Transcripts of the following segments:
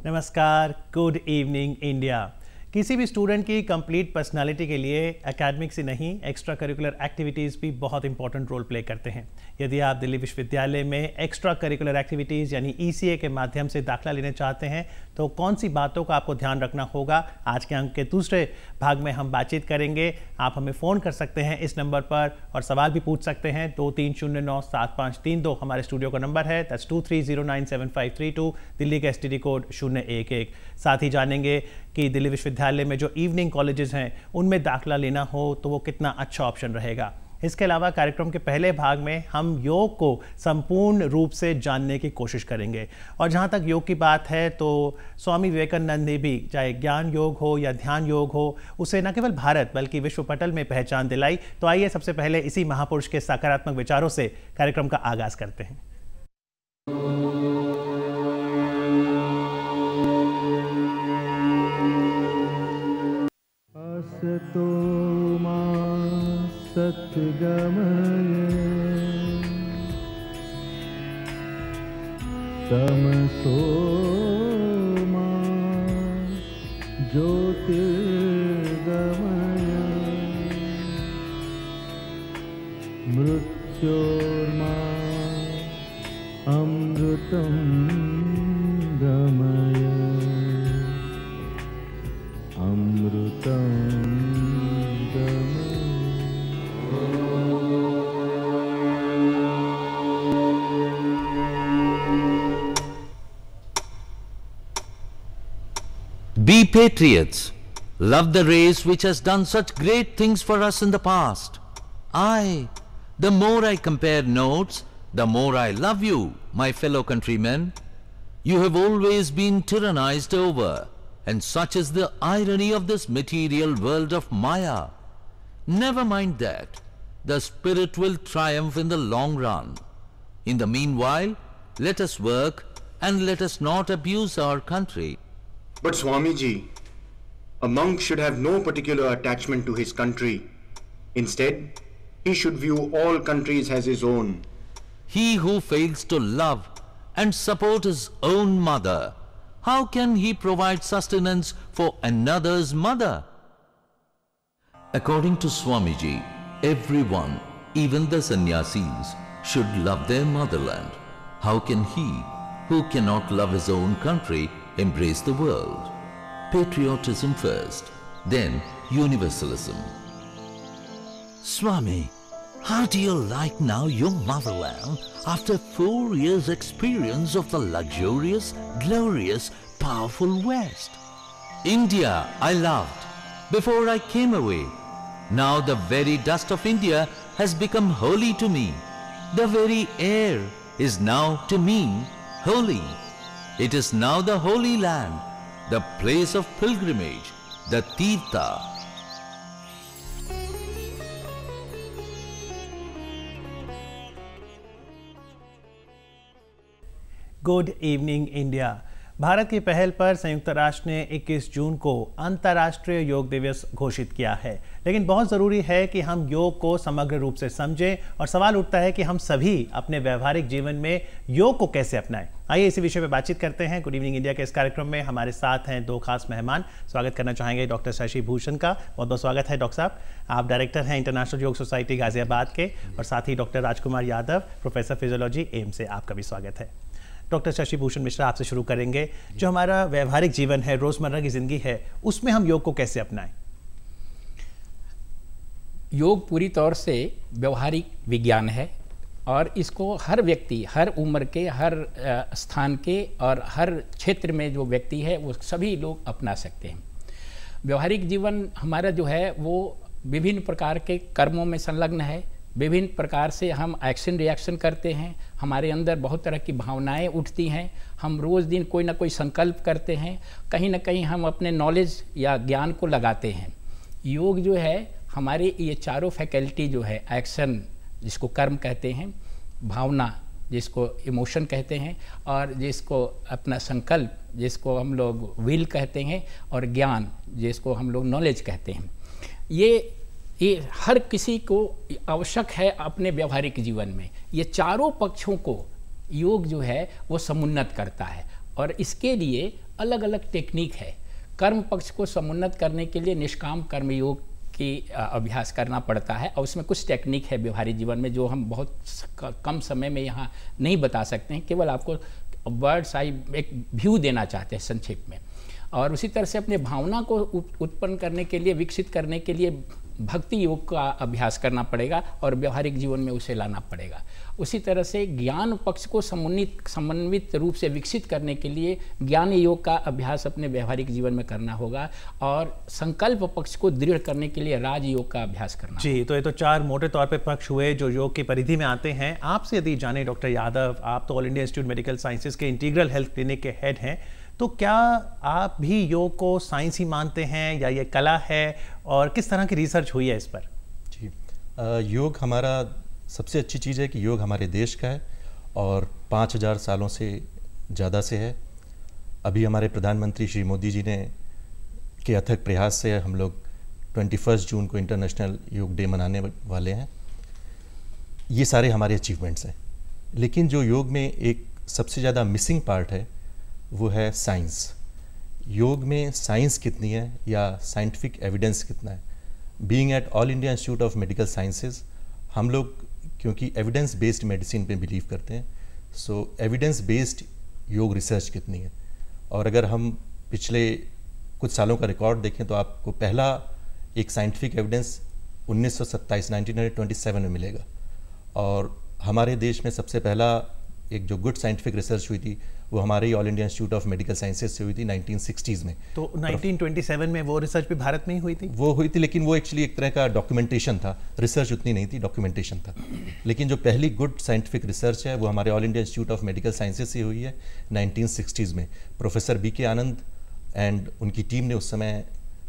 नमस्कार, good evening India. किसी भी स्टूडेंट की कंप्लीट पर्सनालिटी के लिए एकेडमिक्स ही नहीं, एक्स्ट्रा करिकुलर एक्टिविटीज़ भी बहुत इंपॉर्टेंट रोल प्ले करते हैं। यदि आप दिल्ली विश्वविद्यालय में एक्स्ट्रा करिकुलर एक्टिविटीज़ यानी ECA के माध्यम से दाखिला लेना चाहते हैं तो कौन सी बातों का आपको ध्यान रखना होगा, आज के अंक के दूसरे भाग में हम बातचीत करेंगे। आप हमें फ़ोन कर सकते हैं इस नंबर पर और सवाल भी पूछ सकते हैं। 23097532 हमारे स्टूडियो का नंबर है। दैट्स 23097532, दिल्ली का STD कोड 011। साथ ही जानेंगे कि दिल्ली विश्वविद्यालय में जो इवनिंग कॉलेजेस हैं उनमें दाखिला लेना हो तो वो कितना अच्छा ऑप्शन रहेगा। इसके अलावा कार्यक्रम के पहले भाग में हम योग को संपूर्ण रूप से जानने की कोशिश करेंगे। और जहाँ तक योग की बात है तो स्वामी विवेकानंद ने भी, चाहे ज्ञान योग हो या ध्यान योग हो, उसे न केवल भारत बल्कि विश्व पटल में पहचान दिलाई। तो आइए सबसे पहले इसी महापुरुष के सकारात्मक विचारों से कार्यक्रम का आगाज करते हैं। असतो मा सद्गमय तमसो मा ज्योतिर्गमय मृत्योर्मा अमृतं गमय अमृतं गमय। Be patriots. Love the race which has done such great things for us in the past. The more I compare notes, the more I love you, my fellow countrymen. You have always been tyrannized over, and such is the irony of this material world of Maya. Never mind that. The spirit will triumph in the long run. In the meanwhile, let us work and let us not abuse our country. But Swamiji, a monk should have no particular attachment to his country. Instead, he should view all countries as his own. He who fails to love and support his own mother, how can he provide sustenance for another's mother? According to Swamiji, everyone, even the sannyasis, should love their motherland. How can he, who cannot love his own country, embrace the world? Patriotism first, then universalism. Swami, how do you like now your motherland after 4 years' experience of the luxurious, glorious, powerful West? India I loved before I came away. Now the very dust of India has become holy to me. The very air is now to me holy. It is now the holy land, the place of pilgrimage, the Tirtha. Good evening India. Bharat की पहल पर संयुक्त राष्ट्र ने 21 जून को अंतर्राष्ट्रीय योग दिवस घोषित किया है, लेकिन बहुत ज़रूरी है कि हम योग को समग्र रूप से समझें और सवाल उठता है कि हम सभी अपने व्यवहारिक जीवन में योग को कैसे अपनाएं। आइए इसी विषय पर बातचीत करते हैं। गुड इवनिंग इंडिया के इस कार्यक्रम में हमारे साथ हैं दो खास मेहमान। स्वागत करना चाहेंगे डॉक्टर शशि भूषण का। बहुत बहुत स्वागत है डॉक्टर साहब। आप डायरेक्टर हैं इंटरनेशनल योग सोसाइटी गाजियाबाद के, और साथ ही doctor Rajkumar Yadav, professor physiology, AIIMS से। आपका भी स्वागत है। डॉक्टर शशि भूषण मिश्रा, आपसे शुरू करेंगे। जो हमारा व्यवहारिक जीवन है, रोजमर्रा की जिंदगी है, उसमें हम योग को कैसे अपनाएं? योग पूरी तौर से व्यवहारिक विज्ञान है और इसको हर व्यक्ति, हर उम्र के, हर स्थान के और हर क्षेत्र में जो व्यक्ति है वो सभी लोग अपना सकते हैं। व्यवहारिक जीवन हमारा जो है वो विभिन्न प्रकार के कर्मों में संलग्न है। विभिन्न प्रकार से हम एक्शन रिएक्शन करते हैं, हमारे अंदर बहुत तरह की भावनाएं उठती हैं, हम रोज़ दिन कोई ना कोई संकल्प करते हैं, कहीं ना कहीं हम अपने नॉलेज या ज्ञान को लगाते हैं। योग जो है हमारे ये चारों फैकल्टी जो है, एक्शन जिसको कर्म कहते हैं, भावना जिसको इमोशन कहते हैं, और जिसको अपना संकल्प जिसको हम लोग विल कहते हैं, और ज्ञान जिसको हम लोग नॉलेज कहते हैं, ये हर किसी को आवश्यक है अपने व्यवहारिक जीवन में। ये चारों पक्षों को योग जो है वो समुन्नत करता है और इसके लिए अलग अलग टेक्निक है। कर्म पक्ष को समुन्नत करने के लिए निष्काम कर्मयोग की अभ्यास करना पड़ता है, और उसमें कुछ टेक्निक है व्यवहारिक जीवन में जो हम बहुत कम समय में यहाँ नहीं बता सकते हैं, केवल आपको वर्ड्स आई एक व्यू देना चाहते हैं संक्षेप में। और उसी तरह से अपने भावना को उत्पन्न करने के लिए, विकसित करने के लिए भक्ति योग का अभ्यास करना पड़ेगा और व्यवहारिक जीवन में उसे लाना पड़ेगा। उसी तरह से ज्ञान पक्ष को समन्वित रूप से विकसित करने के लिए ज्ञान योग का अभ्यास अपने व्यवहारिक जीवन में करना होगा, और संकल्प पक्ष को दृढ़ करने के लिए राजयोग का अभ्यास करना। जी, तो ये तो 4 मोटे तौर पे पक्ष हुए जो योग की परिधि में आते हैं। आपसे यदि जाने डॉक्टर यादव, आप तो all India institute medical sciences के इंटीग्रल हेल्थ क्लिनिक के हेड हैं, तो क्या आप भी योग को साइंस ही मानते हैं या ये कला है, और किस तरह की रिसर्च हुई है इस पर? जी, योग हमारा सबसे अच्छी चीज़ है कि योग हमारे देश का है और 5000 सालों से ज़्यादा से है। अभी हमारे प्रधानमंत्री श्री मोदी जी ने के अथक प्रयास से हम लोग 21 जून को इंटरनेशनल योग डे मनाने वाले हैं। ये सारे हमारे अचीवमेंट्स हैं, लेकिन जो योग में एक सबसे ज़्यादा मिसिंग पार्ट है वो है साइंस। योग में साइंस कितनी है या साइंटिफिक एविडेंस कितना है। Being at all India Institute of Medical sciences, हम लोग क्योंकि एविडेंस बेस्ड मेडिसिन पे बिलीव करते हैं, सो एविडेंस बेस्ड योग रिसर्च कितनी है। और अगर हम पिछले कुछ सालों का रिकॉर्ड देखें तो आपको पहला एक साइंटिफिक एविडेंस 1927 में मिलेगा, और हमारे देश में सबसे पहला एक जो गुड साइंटिफिक रिसर्च हुई थी वो हमारे ही All India Institute of Medical Sciences से हुई थी 1960s में। तो 1927 में वो रिसर्च भी भारत में ही हुई थी? वो हुई थी, लेकिन वो एक्चुअली एक तरह का डॉक्यूमेंटेशन था, रिसर्च उतनी नहीं थी, डॉक्यूमेंटेशन था। लेकिन जो पहली गुड साइंटिफिक रिसर्च है वो हमारे all India Institute of Medical Sciences से हुई है 1960s में। प्रोफेसर BK आनंद एंड उनकी टीम ने उस समय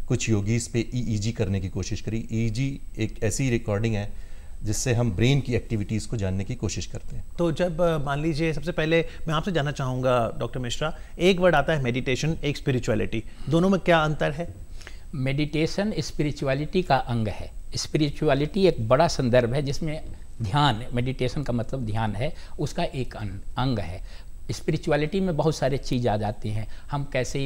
कुछ योगीज पे EEG करने की कोशिश करी। EEG एक ऐसी रिकॉर्डिंग है जिससे हम ब्रेन की एक्टिविटीज़ को जानने की कोशिश करते हैं। तो जब मान लीजिए, सबसे पहले मैं आपसे जानना चाहूँगा डॉक्टर मिश्रा, एक वर्ड आता है मेडिटेशन, एक स्पिरिचुअलिटी, दोनों में क्या अंतर है? मेडिटेशन स्पिरिचुअलिटी का अंग है। स्पिरिचुअलिटी एक बड़ा संदर्भ है जिसमें ध्यान, मेडिटेशन का मतलब ध्यान है, उसका एक अंग है। स्पिरिचुअलिटी में बहुत सारे चीज़ आ जाती हैं। हम कैसे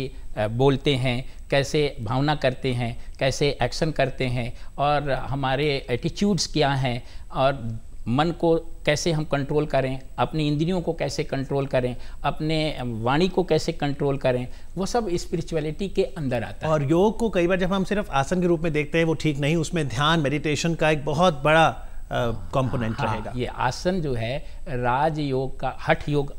बोलते हैं, कैसे भावना करते हैं, कैसे एक्शन करते हैं, और हमारे एटीट्यूड्स क्या हैं, और मन को कैसे हम कंट्रोल करें, अपनी इंद्रियों को कैसे कंट्रोल करें, अपने वाणी को कैसे कंट्रोल करें, वो सब स्पिरिचुअलिटी के अंदर आता है। और योग को कई बार जब हम सिर्फ आसन के रूप में देखते हैं वो ठीक नहीं, उसमें ध्यान, मेडिटेशन का एक बहुत बड़ा कंपोनेंट रहेगा। ये आसन जो है राजयोग का, हठ योग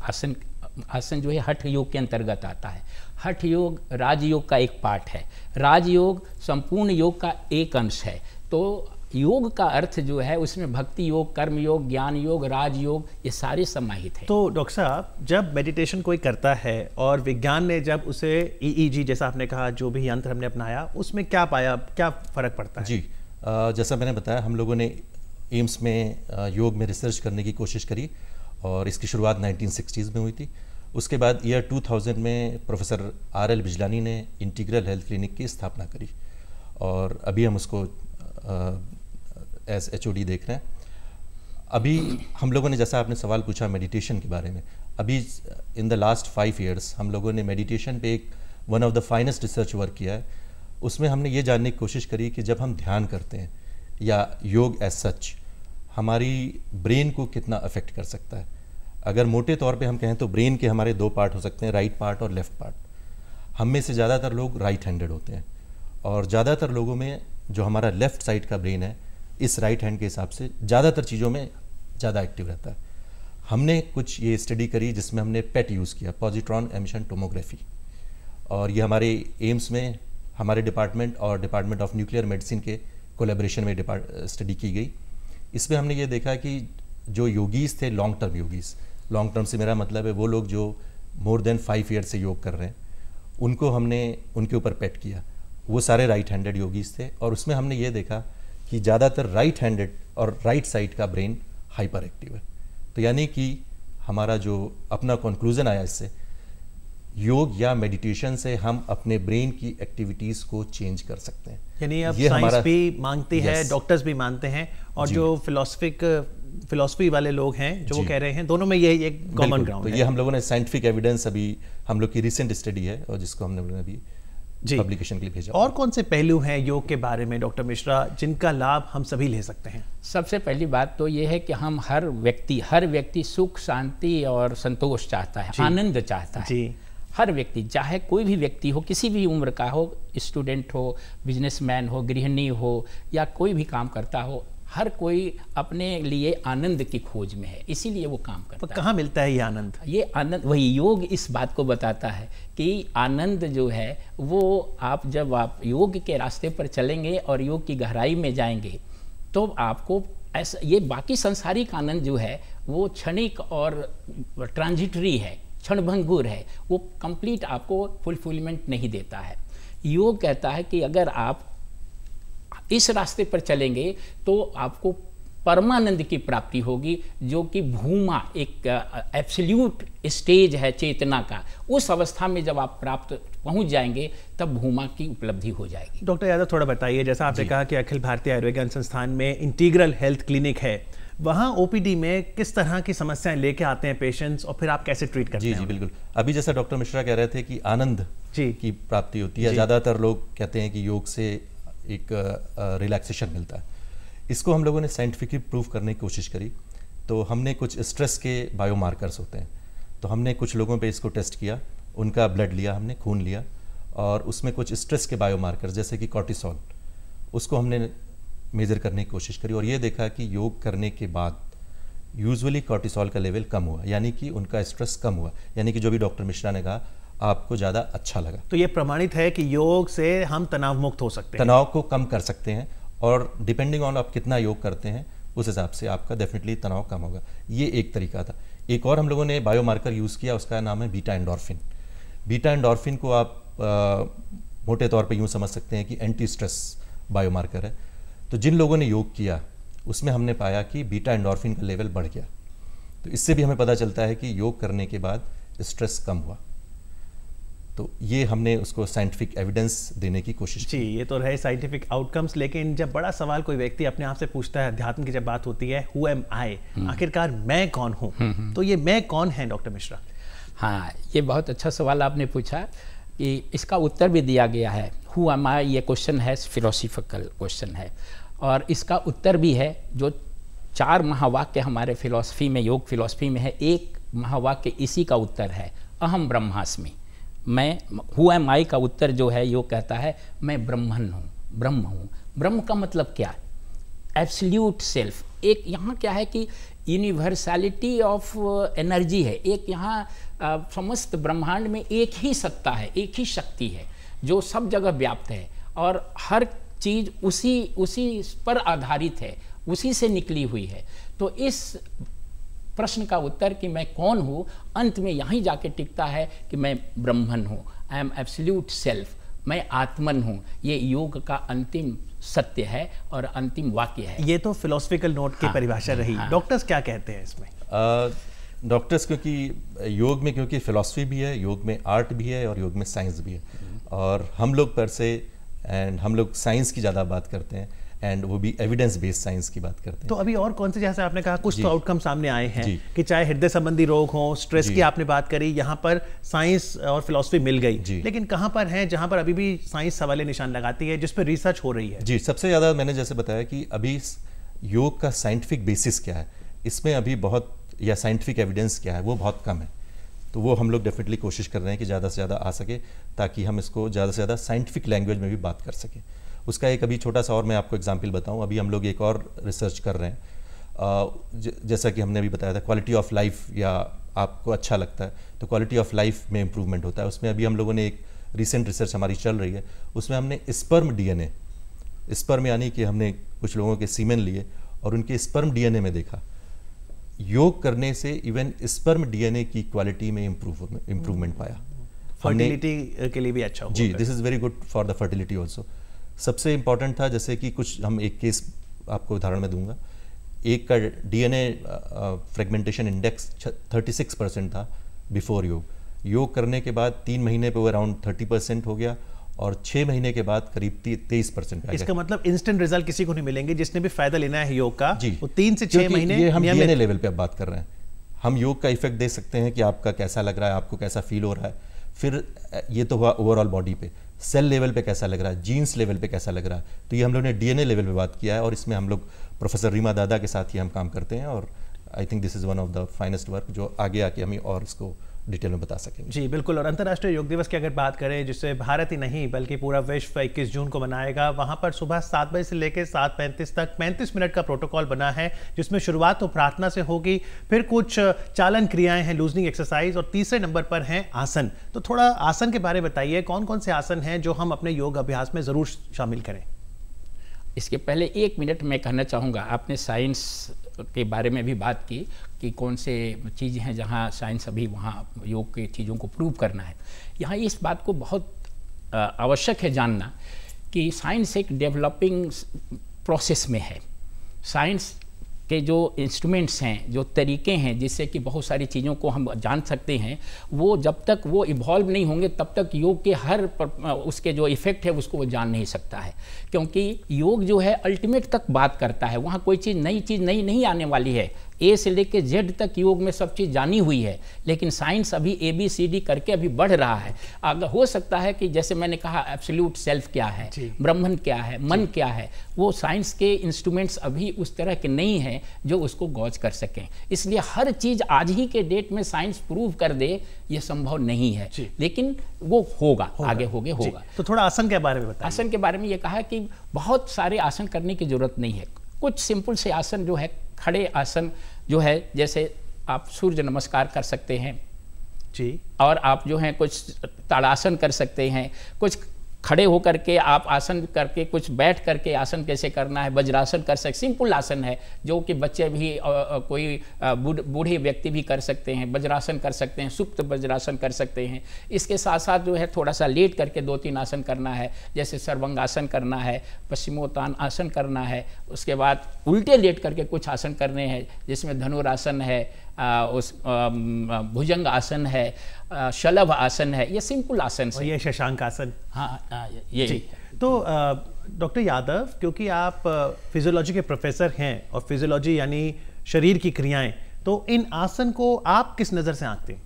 आसन जो है हठ योग के अंतर्गत आता है। हठ योग राजयोग का एक पार्ट है। राजयोग संपूर्ण योग का एक अंश है। तो योग का अर्थ जो है उसमें भक्ति योग, कर्म योग, ज्ञान योग, राजयोग, ये सारे समाहित हैं। तो डॉक्टर साहब, जब मेडिटेशन कोई करता है और विज्ञान ने जब उसे EEG जैसा आपने कहा, जो भी यंत्र हमने अपनाया, उसमें क्या पाया, क्या फर्क पड़ता है? जी, जैसा मैंने बताया, हम लोगों ने एम्स में योग में रिसर्च करने की कोशिश करी और इसकी शुरुआत 1960s में हुई थी। उसके बाद ईयर 2000 में प्रोफेसर RL बिजलानी ने इंटीग्रल हेल्थ क्लिनिक की स्थापना करी, और अभी हम उसको एज HOD देख रहे हैं। अभी हम लोगों ने, जैसा आपने सवाल पूछा मेडिटेशन के बारे में, अभी इन द लास्ट 5 years हम लोगों ने मेडिटेशन पे एक one of the finest research work किया है। उसमें हमने ये जानने की कोशिश करी कि जब हम ध्यान करते हैं या योग एज सच हमारी ब्रेन को कितना अफेक्ट कर सकता है। अगर मोटे तौर पे हम कहें तो ब्रेन के हमारे 2 पार्ट हो सकते हैं, राइट पार्ट और लेफ्ट पार्ट। हम में से ज़्यादातर लोग राइट हैंडेड होते हैं, और ज़्यादातर लोगों में जो हमारा लेफ्ट साइड का ब्रेन है इस राइट हैंड के हिसाब से ज़्यादातर चीज़ों में ज़्यादा एक्टिव रहता है। हमने कुछ ये स्टडी करी जिसमें हमने PET यूज़ किया, पॉजिट्रॉन एमिशन टोमोग्राफी, और ये हमारे एम्स में हमारे डिपार्टमेंट और डिपार्टमेंट ऑफ न्यूक्लियर मेडिसिन के कोलैबोरेशन में स्टडी की गई। इसमें हमने ये देखा कि जो योगीज़ थे, long term yogis, long term से मेरा मतलब है वो लोग जो मोर देन 5 years से योग कर रहे हैं, उनको हमने उनके ऊपर PET किया। वो सारे राइट हैंडेड योगीज़ थे, और उसमें हमने ये देखा कि ज़्यादातर राइट हैंडेड और राइट साइड का ब्रेन हाइपर एक्टिव है। तो यानी कि हमारा जो अपना कंक्लूजन आया इससे, योग या मेडिटेशन से हम अपने ब्रेन की एक्टिविटीज़ को चेंज कर सकते हैं। यानी अब साइंस भी मांगती है, डॉक्टर्स भी मानते हैं, और जो फिलोसफिक फिलॉसफी वाले लोग हैं जो वो जी। कह रहे हैं, दोनों में ये एक कॉमन बिल्कुल। ग्राउंड तो है। ये हम लोगों ने साइंटिफिक एविडेंस अभी हम लोग की रिसेंट स्टडी है और जिसको हमने लोगों ने अभी जी। पब्लिकेशन के लिए भेजा। और कौन से पहलू हैं योग के बारे में डॉक्टर मिश्रा जिनका लाभ हम सभी ले सकते हैं? सबसे पहली बात तो ये है कि हम हर व्यक्ति सुख, शांति और संतोष चाहता है, आनंद चाहता है। जी। हर व्यक्ति, चाहे कोई भी व्यक्ति हो, किसी भी उम्र का हो, स्टूडेंट हो, बिजनेसमैन हो, गृहिणी हो या कोई भी काम करता हो, हर कोई अपने लिए आनंद की खोज में है, इसीलिए वो काम करता तो है। कहाँ मिलता है ये आनंद? ये आनंद, वही योग इस बात को बताता है कि आनंद जो है वो जब आप योग के रास्ते पर चलेंगे और योग की गहराई में जाएंगे तो आपको ऐसा, ये बाकी सांसारिक आनंद जो है वो क्षणिक और ट्रांजिटरी है, क्षणभंगुर है, वो कंप्लीट आपको फुलफिलमेंट नहीं देता है। योग कहता है कि अगर आप इस रास्ते पर चलेंगे तो आपको परमानंद की प्राप्ति होगी, जो कि भूमा एक एब्सोल्यूट स्टेज है चेतना का। उस अवस्था में जब आप पहुंच जाएंगे तब भूमा की उपलब्धि हो जाएगी। डॉक्टर यादव थोड़ा बताइए, जैसा आपने कहा कि अखिल भारतीय आयुर्विज्ञान संस्थान में इंटीग्रल हेल्थ क्लिनिक है, वहाँ ओपीडी में किस तरह की समस्याएं लेके आते हैं पेशेंट्स और फिर आप कैसे ट्रीट करते जी हैं? जी बिल्कुल। अभी जैसा डॉक्टर मिश्रा कह रहे थे कि आनंद जी। की प्राप्ति होती है, ज़्यादातर लोग कहते हैं कि योग से एक रिलैक्सेशन मिलता है। इसको हम लोगों ने साइंटिफिकली प्रूव करने की कोशिश करी। तो हमने कुछ स्ट्रेस के बायोमार्कर्स होते हैं, तो हमने कुछ लोगों पे इसको टेस्ट किया, उनका ब्लड लिया, हमने खून लिया और उसमें कुछ स्ट्रेस के बायोमार्कर्स जैसे कि कॉर्टिसोल, उसको हमने मेज़र करने की कोशिश करी और ये देखा कि योग करने के बाद यूजुअली कॉर्टिसोल का लेवल कम हुआ, यानी कि उनका स्ट्रेस कम हुआ, यानी कि जो भी डॉक्टर मिश्रा ने कहा आपको ज़्यादा अच्छा लगा। तो ये प्रमाणित है कि योग से हम तनाव मुक्त हो सकते हैं, तनाव को कम कर सकते हैं और डिपेंडिंग ऑन आप कितना योग करते हैं उस हिसाब से आपका डेफिनेटली तनाव कम होगा। ये एक तरीका था। एक और हम लोगों ने बायोमार्कर यूज़ किया, उसका नाम है बीटा एंडोर्फिन। बीटा एंडोर्फिन को आप मोटे तौर पे यूँ समझ सकते हैं कि एंटी स्ट्रेस बायोमार्कर है। तो जिन लोगों ने योग किया उसमें हमने पाया कि बीटा एंडोर्फिन का लेवल बढ़ गया। तो इससे भी हमें पता चलता है कि योग करने के बाद स्ट्रेस कम हुआ। तो ये हमने उसको साइंटिफिक एविडेंस देने की कोशिश की। जी, ये तो रहे साइंटिफिक आउटकम्स, लेकिन जब बड़ा सवाल कोई व्यक्ति अपने आप से पूछता है, अध्यात्म की जब बात होती है, हु एम आई, आखिरकार मैं कौन हूँ, तो ये मैं कौन है डॉक्टर मिश्रा? हाँ, ये बहुत अच्छा सवाल आपने पूछा कि इसका उत्तर भी दिया गया है। हु एम आई, ये क्वेश्चन है, फिलोसफिकल क्वेश्चन है और इसका उत्तर भी है। जो 4 महावाक्य हमारे फिलॉसफी में, योग फिलॉसफी में है, एक महावाक्य इसी का उत्तर है, अहम ब्रह्मास्मि। मैं, हु एम आई का उत्तर जो है योग कहता है मैं ब्रह्मन हूँ, ब्रह्म हूँ। ब्रह्म का मतलब क्या? Absolute self. एक यहाँ क्या है कि यूनिवर्सलिटी ऑफ एनर्जी है। एक यहाँ समस्त ब्रह्मांड में एक ही सत्ता है, एक ही शक्ति है जो सब जगह व्याप्त है और हर चीज़ उसी पर आधारित है, उसी से निकली हुई है। तो इस प्रश्न का उत्तर कि मैं कौन हूँ, अंत में यहीं जाके टिकता है कि मैं ब्रह्मन हूँ, आई एम एब्सोल्यूट सेल्फ, मैं आत्मन हूँ। ये योग का अंतिम सत्य है और अंतिम वाक्य है। ये तो फिलोसफिकल नोट की परिभाषा रही। डॉक्टर्स क्या कहते हैं इसमें? डॉक्टर्स क्योंकि योग में क्योंकि फिलॉसफी भी है, योग में आर्ट भी है और योग में साइंस भी है, और हम लोग पर से एंड हम लोग साइंस की ज़्यादा बात करते हैं एंड वो भी एविडेंस बेस्ड साइंस की बात करते हैं। तो अभी और कौन से, जैसे आपने कहा कुछ तो आउटकम सामने आए हैं जी। कि चाहे हृदय संबंधी रोग हो, स्ट्रेस की आपने बात करी, यहाँ पर साइंस और फिलॉसफी मिल गई, लेकिन कहाँ पर है जहाँ पर अभी भी साइंस सवाल निशान लगाती है, जिस पर रिसर्च हो रही है? जी, सबसे ज़्यादा मैंने जैसे बताया कि अभी योग का साइंटिफिक बेसिस क्या है, इसमें अभी बहुत, या साइंटिफिक एविडेंस क्या है, वो बहुत कम है। तो वो हम लोग डेफिनेटली कोशिश कर रहे हैं कि ज़्यादा से ज़्यादा आ सके, ताकि हम इसको ज़्यादा से ज़्यादा साइंटिफिक लैंग्वेज में भी बात कर सकें। उसका एक अभी छोटा सा और मैं आपको एग्जांपल बताऊं। अभी हम लोग एक और रिसर्च कर रहे हैं, जैसा कि हमने अभी बताया था, क्वालिटी ऑफ लाइफ, या आपको अच्छा लगता है तो क्वालिटी ऑफ लाइफ में इम्प्रूवमेंट होता है। उसमें अभी हम लोगों ने एक रिसेंट रिसर्च हमारी चल रही है, उसमें हमने स्पर्म डीएनए, स्पर्म यानी कि हमने कुछ लोगों के सीमेन लिए और उनके स्पर्म डीएनए में देखा, योग करने से इवन स्पर्म डीएनए की क्वालिटी में इम्प्रूवमेंट पाया। फर्टिलिटी के लिए भी अच्छा होगा। जी, this is very good for the fertility also. सबसे इम्पॉर्टेंट था, जैसे कि कुछ, हम एक केस आपको उदाहरण में दूंगा, एक का डीएनए फ्रेगमेंटेशन इंडेक्स 36% था बिफोर योग। योग करने के बाद 3 महीने पे वो अराउंड 30% हो गया और 6 महीने के बाद करीब 23% पे आ इसका गया। मतलब इंस्टेंट रिजल्ट किसी को नहीं मिलेंगे, जिसने भी फायदा लेना है योग का जी, वो 3 से 6 क्योंकि महीने ये हम नियमित- डीएनए लेवल पे अब बात कर रहे हैं। हम योग का इफेक्ट दे सकते हैं कि आपका कैसा लग रहा है, आपको कैसा फील हो रहा है, फिर ये तो हुआ ओवरऑल बॉडी पे, सेल लेवल पे कैसा लग रहा है, जीन्स लेवल पे कैसा लग रहा है। तो ये हम लोग ने डीएनए लेवल पे बात किया है और इसमें हम लोग प्रोफेसर रीमा दादा के साथ ही हम काम करते हैं और I think this is one of the finest work जो आगे आके हमें और इसको डिटेल में बता सकेंगे। जी बिल्कुल। और अंतर्राष्ट्रीय योग दिवस की अगर बात करें, जिससे भारत ही नहीं बल्कि पूरा विश्व 21 जून को मनाएगा, वहां पर सुबह 7 बजे से लेकर 7:35 तक 35 मिनट का प्रोटोकॉल बना है, जिसमें शुरुआत तो प्रार्थना से होगी, फिर कुछ चालन क्रियाएं हैं, लूजनिंग एक्सरसाइज, और तीसरे नंबर पर हैं आसन। तो थोड़ा आसन के बारे में बताइए, कौन कौन से आसन हैं जो हम अपने योग अभ्यास में ज़रूर शामिल करें? इसके पहले 1 मिनट मैं कहना चाहूँगा, आपने साइंस के बारे में भी बात की कि कौन से चीज़ें हैं जहाँ साइंस अभी वहाँ योग के चीज़ों को प्रूव करना है। यहाँ इस बात को बहुत आवश्यक है जानना कि साइंस एक डेवलपिंग प्रोसेस में है। साइंस के जो इंस्ट्रूमेंट्स हैं, जो तरीके हैं जिससे कि बहुत सारी चीज़ों को हम जान सकते हैं, वो जब तक वो इवॉल्व नहीं होंगे तब तक योग के हर उसके जो इफ़ेक्ट है उसको वो जान नहीं सकता है। क्योंकि योग जो है अल्टीमेट तक बात करता है, वहाँ कोई चीज़ नई नहीं आने वाली है। ए से लेके जेड तक योग में सब चीज़ जानी हुई है, लेकिन साइंस अभी ABCD करके अभी बढ़ रहा है। अगर हो सकता है कि जैसे मैंने कहा एब्सोल्यूट सेल्फ क्या है, ब्रह्मन क्या है, मन क्या है, वो साइंस के इंस्ट्रूमेंट्स अभी उस तरह के नहीं हैं जो उसको गौज कर सकें। इसलिए हर चीज़ आज ही के डेट में साइंस प्रूव कर दे ये संभव नहीं है, लेकिन वो होगा। आगे होगा। तो थोड़ा आसन के बारे में बताइए। आसन के बारे में ये कहा कि बहुत सारे आसन करने की जरूरत नहीं है। कुछ सिंपल से आसन जो है, खड़े आसन जो है, जैसे आप सूर्य नमस्कार कर सकते हैं जी, और आप जो हैं कुछ ताड़ासन कर सकते हैं, कुछ खड़े होकर के आप आसन करके, कुछ बैठ करके आसन कैसे करना है, वज्रासन कर सकते, सिंपल आसन है जो कि बच्चे भी कोई बूढ़े व्यक्ति भी कर सकते हैं। वज्रासन कर सकते हैं, सुप्त वज्रासन कर सकते हैं। इसके साथ साथ जो है थोड़ा सा लेट करके 2-3 आसन करना है, जैसे सर्वांगासन करना है, पश्चिमोत्तान आसन करना है। उसके बाद उल्टे लेट करके कुछ आसन करने हैं, जिसमें धनुरासन है, भुजंग आसन है, शलभ आसन है, ये सिंपल आसन और ये शशांक आसन। हाँ, ये तो डॉक्टर यादव, क्योंकि आप फिजियोलॉजी के प्रोफेसर हैं और फिजियोलॉजी यानी शरीर की क्रियाएं, तो इन आसन को आप किस नज़र से आंकते हैं?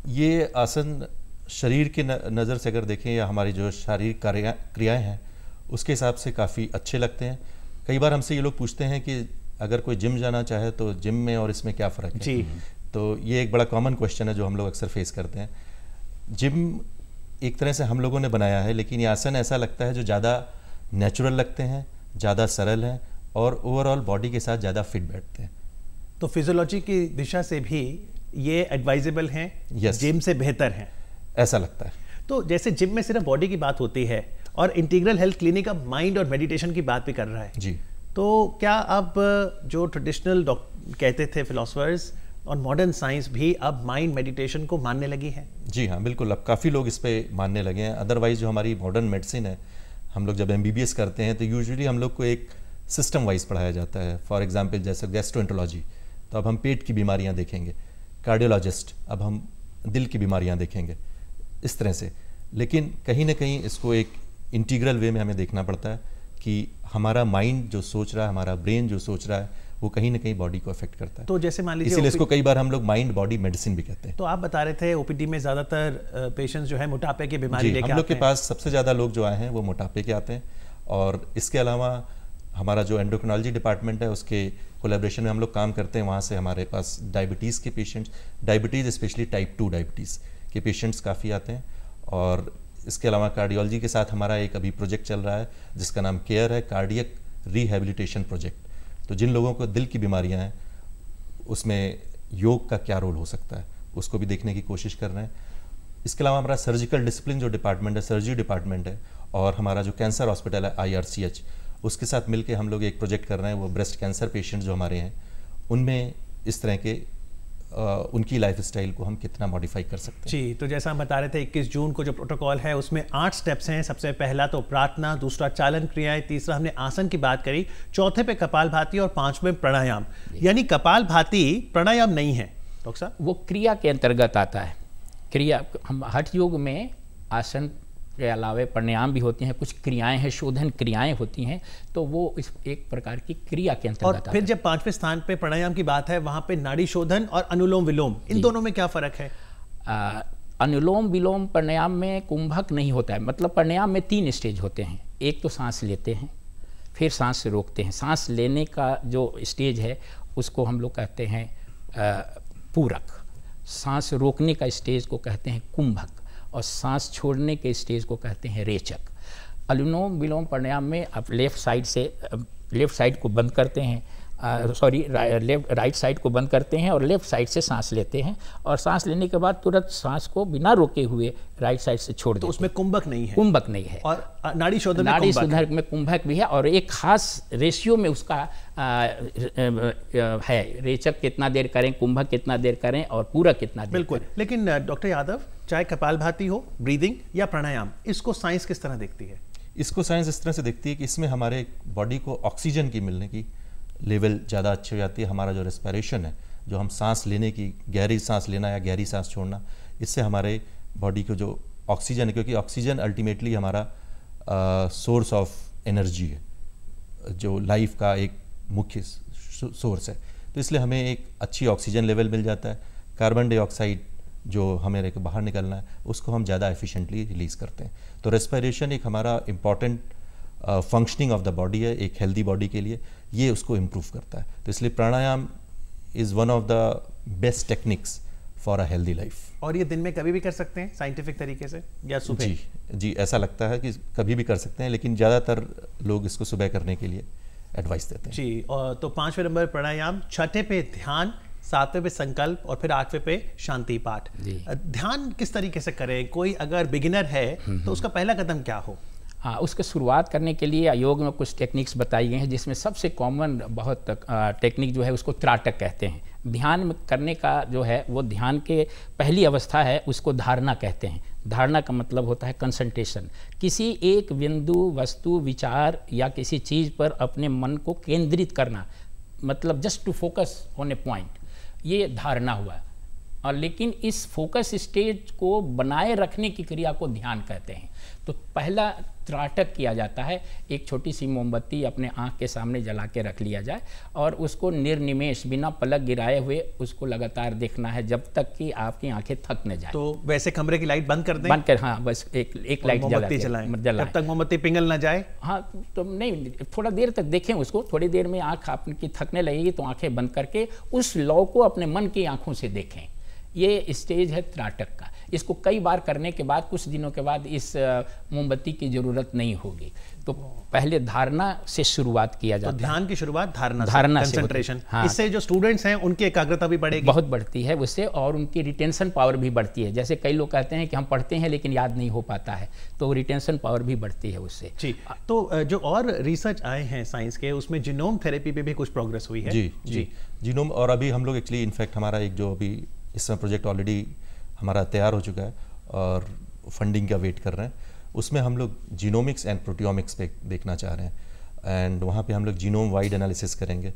ये आसन शरीर की नज़र से अगर देखें या हमारी जो शारीरिक क्रियाएं हैं उसके हिसाब से काफ़ी अच्छे लगते हैं। कई बार हमसे ये लोग पूछते हैं कि अगर कोई जिम जाना चाहे तो जिम में और इसमें क्या फ़र्क है? जी, तो ये एक बड़ा कॉमन क्वेश्चन है जो हम लोग अक्सर फेस करते हैं। जिम एक तरह से हम लोगों ने बनाया है, लेकिन ये आसन ऐसा लगता है जो ज़्यादा नेचुरल लगते हैं, ज़्यादा सरल हैं और ओवरऑल बॉडी के साथ ज़्यादा फिट बैठते हैं। तो फिजियोलॉजी की दिशा से भी ये एडवाइजेबल हैं, Yes. जिम से बेहतर हैं, ऐसा लगता है। तो जैसे जिम में सिर्फ बॉडी की बात होती है और इंटीग्रल हेल्थ क्लिनिक अब माइंड और मेडिटेशन की बात भी कर रहा है जी, तो क्या अब जो ट्रेडिशनल कहते थे फिलोसफर्स और मॉडर्न साइंस भी अब माइंड मेडिटेशन को मानने लगी है? जी हाँ, बिल्कुल। अब काफ़ी लोग इस पे मानने लगे हैं। अदरवाइज जो हमारी मॉडर्न मेडिसिन है, हम लोग जब MBBS करते हैं तो यूजुअली हम लोग को एक सिस्टम वाइज पढ़ाया जाता है। फॉर एग्जांपल जैसे गैस्ट्रोएंटरोलॉजी, तो अब हम पेट की बीमारियां देखेंगे, कार्डियोलॉजिस्ट अब हम दिल की बीमारियां देखेंगे, इस तरह से। लेकिन कहीं ना कहीं इसको एक इंटीग्रल वे में हमें देखना पड़ता है कि हमारा माइंड जो सोच रहा है, हमारा ब्रेन जो सोच रहा है, वो कहीं ना कहीं बॉडी को अफेक्ट करता है। तो जैसे मान लीजिए इसीलिए इसको कई बार हम लोग माइंड बॉडी मेडिसिन भी कहते हैं। तो आप बता रहे थे OPD में ज़्यादातर पेशेंट्स जो है मोटापे की बीमारी लेके आते हैं। हम लोग के पास सबसे ज़्यादा लोग जो आए हैं वो मोटापे के आते हैं, और इसके अलावा हमारा जो एंडोक्रिनोलॉजी डिपार्टमेंट है उसके कोलैबोरेशन में हम लोग काम करते हैं। वहाँ से हमारे पास डायबिटीज़ के patients, diabetes specially type 2 diabetes के पेशेंट्स काफ़ी आते हैं। और इसके अलावा कार्डियोलॉजी के साथ हमारा एक अभी प्रोजेक्ट चल रहा है जिसका नाम केयर है, कार्डियक रिहेबिलिटेशन प्रोजेक्ट। तो जिन लोगों को दिल की बीमारियां हैं उसमें योग का क्या रोल हो सकता है, उसको भी देखने की कोशिश कर रहे हैं। इसके अलावा हमारा सर्जिकल डिसिप्लिन जो डिपार्टमेंट है, सर्जरी डिपार्टमेंट है, और हमारा जो कैंसर हॉस्पिटल है IRCH, उसके साथ मिलके हम लोग एक प्रोजेक्ट कर रहे हैं। वो ब्रेस्ट कैंसर पेशेंट्स जो हमारे हैं उनमें इस तरह के उनकी लाइफस्टाइल को हम कितना मॉडिफाई कर सकते हैं। जी, तो जैसा हम बता रहे थे 21 जून को जो प्रोटोकॉल है उसमें 8 स्टेप्स हैं। सबसे पहला तो प्रार्थना, दूसरा चालन क्रियाएं, तीसरा हमने आसन की बात करी, चौथे पे कपालभाति और 5वें प्राणायाम। यानी कपालभाति प्राणायाम नहीं है डॉक्टर साहब? वो क्रिया के अंतर्गत आता है। क्रिया, हम हठ योग में आसन के अलावे प्राणायाम भी होती हैं, कुछ क्रियाएं हैं, शोधन क्रियाएं होती हैं, तो वो इस एक प्रकार की क्रिया के अंतर्गत। और फिर जब 5वें स्थान पे प्राणायाम की बात है, वहां पे नाड़ी शोधन और अनुलोम विलोम, इन दोनों में क्या फर्क है? अनुलोम विलोम प्राणायाम में कुंभक नहीं होता है। मतलब प्राणायाम में 3 स्टेज होते हैं। एक तो सांस लेते हैं, फिर सांस रोकते हैं। सांस लेने का जो स्टेज है उसको हम लोग कहते हैं पूरक, सांस रोकने का स्टेज को कहते हैं कुंभक, और सांस छोड़ने के स्टेज को कहते हैं रेचक। अनुलोम विलोम प्राणायाम में आप लेफ्ट साइड को बंद करते हैं, राइट साइड को बंद करते हैं और लेफ्ट साइड से सांस लेते हैं, और सांस लेने के बाद तुरंत सांस को बिना रोके हुए राइट साइड से छोड़ देते हैं। तो उसमें कुंभक नहीं है? कुंभक नहीं है। और नाड़ी शोधन में कुंभक भी है, और एक खास रेशियो में उसका है, रेचक कितना देर करें, कुंभक कितना देर करें और पूरक कितना देर बिल्कुल करें। लेकिन डॉक्टर यादव, चाहे कपालभाति हो, ब्रीदिंग या प्राणायाम, इसको साइंस किस तरह देखती है? इसको साइंस इस तरह से देखती है कि इसमें हमारे बॉडी को ऑक्सीजन की मिलने की लेवल ज़्यादा अच्छी हो जाती है। हमारा जो रेस्पिरेशन है, जो हम सांस लेने की, गहरी सांस लेना या गहरी सांस छोड़ना, इससे हमारे बॉडी को जो ऑक्सीजन है, क्योंकि ऑक्सीजन अल्टीमेटली हमारा सोर्स ऑफ एनर्जी है, जो लाइफ का एक मुख्य सोर्स है, तो इसलिए हमें एक अच्छी ऑक्सीजन लेवल मिल जाता है। कार्बन डाइऑक्साइड जो हमें बाहर निकलना है, उसको हम ज़्यादा एफिशिएंटली रिलीज़ करते हैं। तो रेस्पिरेशन एक हमारा important functioning of the body है, एक हेल्दी बॉडी के लिए, ये उसको इम्प्रूव करता है। तो इसलिए pranayama is one of the best techniques for a healthy life. और ये दिन में कभी भी कर सकते हैं साइंटिफिक तरीके से, या सुबह? जी, ऐसा लगता है कि कभी भी कर सकते हैं, लेकिन ज़्यादातर लोग इसको सुबह करने के लिए एडवाइस देते हैं। जी, और तो 5वें नंबर प्राणायाम, 6ठे पे ध्यान, 7वें पे संकल्प और फिर 8वें पे शांति पाठ। ध्यान किस तरीके से करें? कोई अगर बिगिनर है तो उसका पहला कदम क्या हो? हाँ, उसके शुरुआत करने के लिए योग में कुछ टेक्निक्स बताई गई हैं, जिसमें सबसे कॉमन बहुत टेक्निक जो है उसको त्राटक कहते हैं। ध्यान में करने का जो है वो ध्यान के पहली अवस्था है, उसको धारणा कहते हैं। धारणा का मतलब होता है कंसंट्रेशन, किसी एक बिंदु, वस्तु, विचार या किसी चीज़ पर अपने मन को केंद्रित करना, मतलब just to focus on a point, ये धारणा हुआ। और लेकिन इस फोकस स्टेज को बनाए रखने की क्रिया को ध्यान कहते हैं। तो पहला त्राटक किया जाता है, एक छोटी सी मोमबत्ती अपने आँख के सामने जला के रख लिया जाए और उसको निर्निमेष, बिना पलक गिराए हुए उसको लगातार देखना है जब तक कि आपकी आंखें थक न जाए। तो वैसे कमरे की लाइट बंद कर दें? बंद कर, हाँ, बस एक लाइट जलाएं जब तक मोमबत्ती पिघल ना जाए। हाँ, तो नहीं, थोड़ा देर तक देखें उसको, थोड़ी देर में आँख आपकी थकने लगेगी तो आँखें बंद करके उस लौ को अपने मन की आँखों से देखें। ये स्टेज है त्राटक का। इसको कई बार करने के बाद कुछ दिनों के बाद इस मोमबत्ती की जरूरत नहीं होगी। तो पहले धारणा से शुरुआत किया जाता है। तो ध्यान की शुरुआत धारणा से, कंसंट्रेशन। हाँ, इससे जो स्टूडेंट्स हैं उनकी एकाग्रता भी बढ़ेगी, बहुत बढ़ती है उससे, और उनकी रिटेंशन पावर भी बढ़ती है। जैसे कई लोग कहते हैं कि हम पढ़ते हैं लेकिन याद नहीं हो पाता है, तो रिटेंशन पावर भी बढ़ती है उससे। जी, तो जो और रिसर्च आए हैं साइंस के, उसमें जीनोम थेरेपी पे भी कुछ प्रोग्रेस हुई है? जी, जीनोम, और अभी हम लोग एक्चुअली इनफैक्ट हमारा एक जो अभी इस समय प्रोजेक्ट ऑलरेडी हमारा तैयार हो चुका है और फंडिंग का वेट कर रहे हैं, उसमें हम लोग जीनोमिक्स एंड प्रोटियोमिक्स पे देखना चाह रहे हैं। एंड वहाँ पे हम लोग जीनोम वाइड एनालिसिस करेंगे,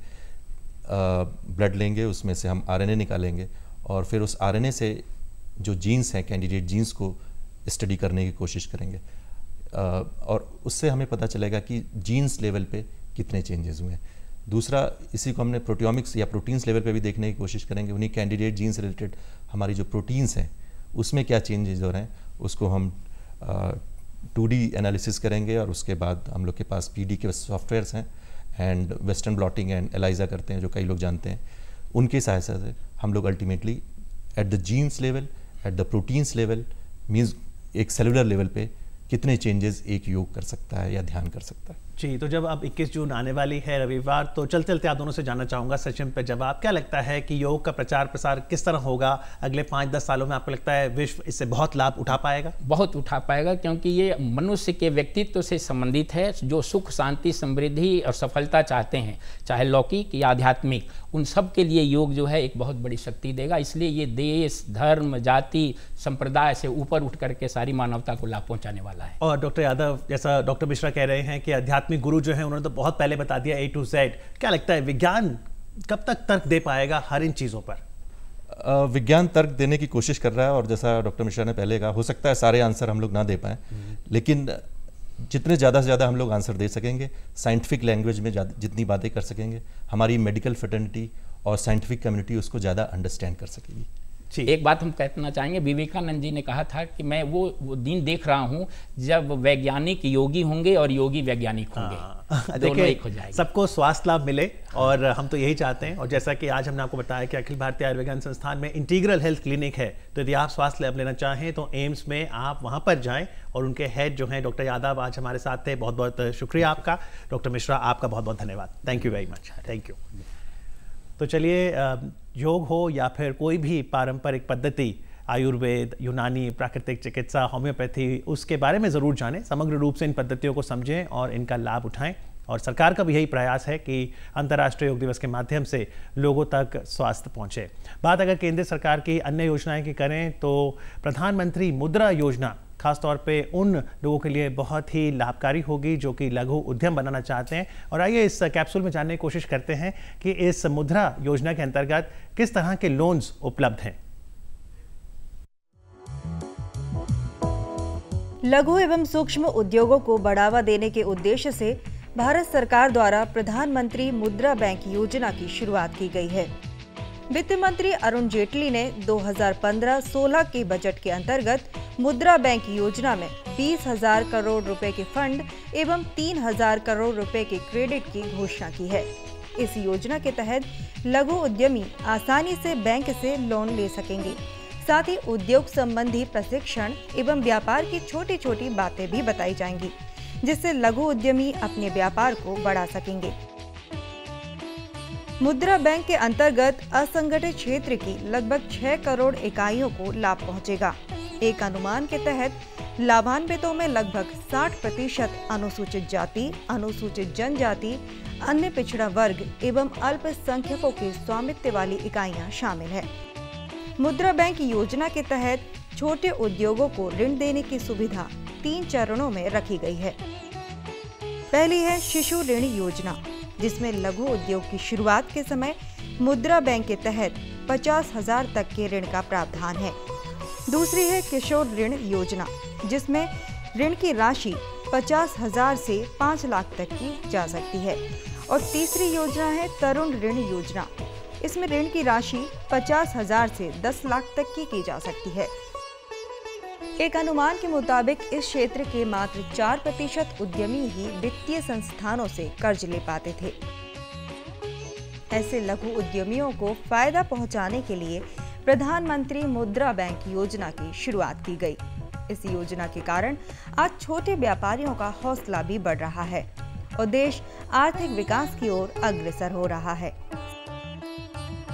ब्लड लेंगे, उसमें से हम आरएनए निकालेंगे और फिर उस आरएनए से जो जीन्स हैं, कैंडिडेट जीन्स को स्टडी करने की कोशिश करेंगे, और उससे हमें पता चलेगा कि जीन्स लेवल पे कितने चेंजेस हुए हैं। दूसरा, इसी को हमने प्रोटियोमिक्स या प्रोटीन्स लेवल पे भी देखने की कोशिश करेंगे, उन्हीं कैंडिडेट जीन से रिलेटेड हमारी जो प्रोटीन्स हैं उसमें क्या चेंजेस हो रहे हैं, उसको हम 2D एनालिसिस करेंगे और उसके बाद हम लोग के पास PD के सॉफ्टवेयर्स हैं and western blotting and ELISA करते हैं, जो कई लोग जानते हैं। उनकी सहायता से हम लोग ultimately at the genes level, at the proteins level, means एक सेलुलर लेवल पे कितने चेंजेस एक योग कर सकता है या ध्यान कर सकता है। जी, तो जब अब 21 जून आने वाली है, रविवार, तो चलते चलते आप दोनों से जानना चाहूँगा सचिन पे जवाब, क्या लगता है कि योग का प्रचार प्रसार किस तरह होगा अगले 5-10 सालों में? आपको लगता है विश्व इससे बहुत लाभ उठा पाएगा? बहुत उठा पाएगा, क्योंकि ये मनुष्य के व्यक्तित्व से संबंधित है। जो सुख, शांति, समृद्धि और सफलता चाहते हैं, चाहे लौकिक या आध्यात्मिक, उन सब के लिए योग जो है एक बहुत बड़ी शक्ति देगा। इसलिए ये देश, धर्म, जाति, संप्रदाय से ऊपर उठ करके सारी मानवता को लाभ पहुँचाने वाला है। और डॉक्टर यादव, जैसा डॉक्टर मिश्रा कह रहे हैं कि आध्यात्मिक गुरु जो है उन्होंने तो बहुत पहले बता दिया A to Z, क्या लगता है विज्ञान कब तक तर्क दे पाएगा हर इन चीज़ों पर? विज्ञान तर्क देने की कोशिश कर रहा है, और जैसा डॉक्टर मिश्रा ने पहले कहा, हो सकता है सारे आंसर हम लोग ना दे पाएँ, लेकिन जितने ज़्यादा से ज़्यादा हम लोग आंसर दे सकेंगे, साइंटिफिक लैंग्वेज में जितनी बातें कर सकेंगे, हमारी मेडिकल फ्रेटर्निटी और साइंटिफिक कम्युनिटी उसको ज़्यादा अंडरस्टैंड कर सकेगी। एक बात हम कहना चाहेंगे, विवेकानंद जी ने कहा था कि मैं वो दिन देख रहा हूँ जब वैज्ञानिक योगी होंगे और योगी वैज्ञानिक होंगे, दोनों एक हो जाएंगे। सबको स्वास्थ्य लाभ मिले और हम तो यही चाहते हैं। और जैसा कि आज हमने आपको बताया कि अखिल भारतीय आयुर्विज्ञान संस्थान में इंटीग्रल हेल्थ क्लिनिक है, तो यदि आप स्वास्थ्य लाभ लेना चाहें तो एम्स में आप वहाँ पर जाएं और उनके हेड जो हैं डॉक्टर यादव आज हमारे साथ थे। बहुत बहुत शुक्रिया आपका। डॉक्टर मिश्रा, आपका बहुत बहुत धन्यवाद। Thank you very much. Thank you. तो चलिए, योग हो या फिर कोई भी पारंपरिक पद्धति, आयुर्वेद, यूनानी, प्राकृतिक चिकित्सा, होम्योपैथी, उसके बारे में ज़रूर जानें, समग्र रूप से इन पद्धतियों को समझें और इनका लाभ उठाएं। और सरकार का भी यही प्रयास है कि अंतर्राष्ट्रीय योग दिवस के माध्यम से लोगों तक स्वास्थ्य पहुंचे। बात अगर केंद्र सरकार की अन्य योजनाएं की करें तो प्रधानमंत्री मुद्रा योजना खासतौर पे उन लोगों के लिए बहुत ही लाभकारी होगी जो कि लघु उद्यम बनाना चाहते हैं। और आइए इस कैप्सूल में जानने की कोशिश करते हैं कि इस मुद्रा योजना के अंतर्गत किस तरह के लोन्स उपलब्ध हैं। लघु एवं सूक्ष्म उद्योगों को बढ़ावा देने के उद्देश्य से भारत सरकार द्वारा प्रधानमंत्री मुद्रा बैंक योजना की शुरुआत की गई है। वित्त मंत्री अरुण जेटली ने 2015-16 के बजट के अंतर्गत मुद्रा बैंक योजना में 20,000 करोड़ रुपए के फंड एवं 3,000 करोड़ रुपए के क्रेडिट की घोषणा की है। इस योजना के तहत लघु उद्यमी आसानी से बैंक से लोन ले सकेंगे। साथ ही उद्योग संबंधी प्रशिक्षण एवं व्यापार की छोटी छोटी बातें भी बताई जाएंगी, जिससे लघु उद्यमी अपने व्यापार को बढ़ा सकेंगे। मुद्रा बैंक के अंतर्गत असंगठित क्षेत्र की लगभग 6 करोड़ इकाइयों को लाभ पहुंचेगा। एक अनुमान के तहत लाभान्वितों में लगभग 60% अनुसूचित जाति, अनुसूचित जनजाति, अन्य पिछड़ा वर्ग एवं अल्पसंख्यकों के स्वामित्व वाली इकाइयां शामिल है। मुद्रा बैंक योजना के तहत छोटे उद्योगों को ऋण देने की सुविधा 3 चरणों में रखी गई है। पहली है शिशु ऋण योजना, जिसमें लघु उद्योग की शुरुआत के समय मुद्रा बैंक के तहत 50,000 तक के ऋण का प्रावधान है। दूसरी है किशोर ऋण योजना, जिसमें ऋण की राशि 50,000 से 5 लाख तक की जा सकती है। और तीसरी योजना है तरुण ऋण योजना, इसमें ऋण की राशि 50,000 से 10 लाख तक की जा सकती है। एक अनुमान के मुताबिक इस क्षेत्र के मात्र 4% उद्यमी ही वित्तीय संस्थानों से कर्ज ले पाते थे। ऐसे लघु उद्यमियों को फायदा पहुंचाने के लिए प्रधानमंत्री मुद्रा बैंक योजना की शुरुआत की गई। इस योजना के कारण आज छोटे व्यापारियों का हौसला भी बढ़ रहा है और देश आर्थिक विकास की ओर अग्रसर हो रहा है।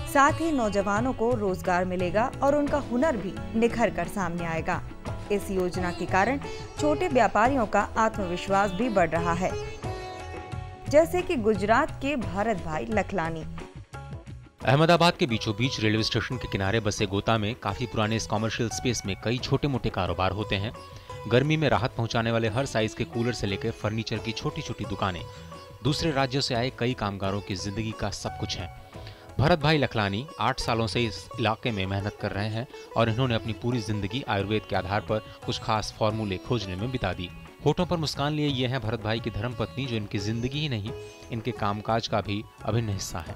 साथ ही नौजवानों को रोजगार मिलेगा और उनका हुनर भी निखर कर सामने आएगा। इस योजना के कारण छोटे व्यापारियों का आत्मविश्वास भी बढ़ रहा है, जैसे कि गुजरात के भारत भाई लखलानी। अहमदाबाद के बीचों बीच रेलवे स्टेशन के किनारे बसे गोता में काफी पुराने इस कॉमर्शियल स्पेस में कई छोटे मोटे कारोबार होते हैं। गर्मी में राहत पहुंचाने वाले हर साइज के कूलर से लेकर फर्नीचर की छोटी छोटी दुकानें, दूसरे राज्यों से आए कई कामगारों की जिंदगी का सब कुछ है। भरत भाई लखलानी 8 सालों से इस इलाके में मेहनत कर रहे हैं और इन्होंने अपनी पूरी जिंदगी आयुर्वेद के आधार पर कुछ खास फॉर्मूले खोजने में बिता दी। होठों पर मुस्कान लिए ये हैं भरत भाई की धर्मपत्नी, जो इनकी जिंदगी ही नहीं, इनके कामकाज का भी अभिन्न हिस्सा है।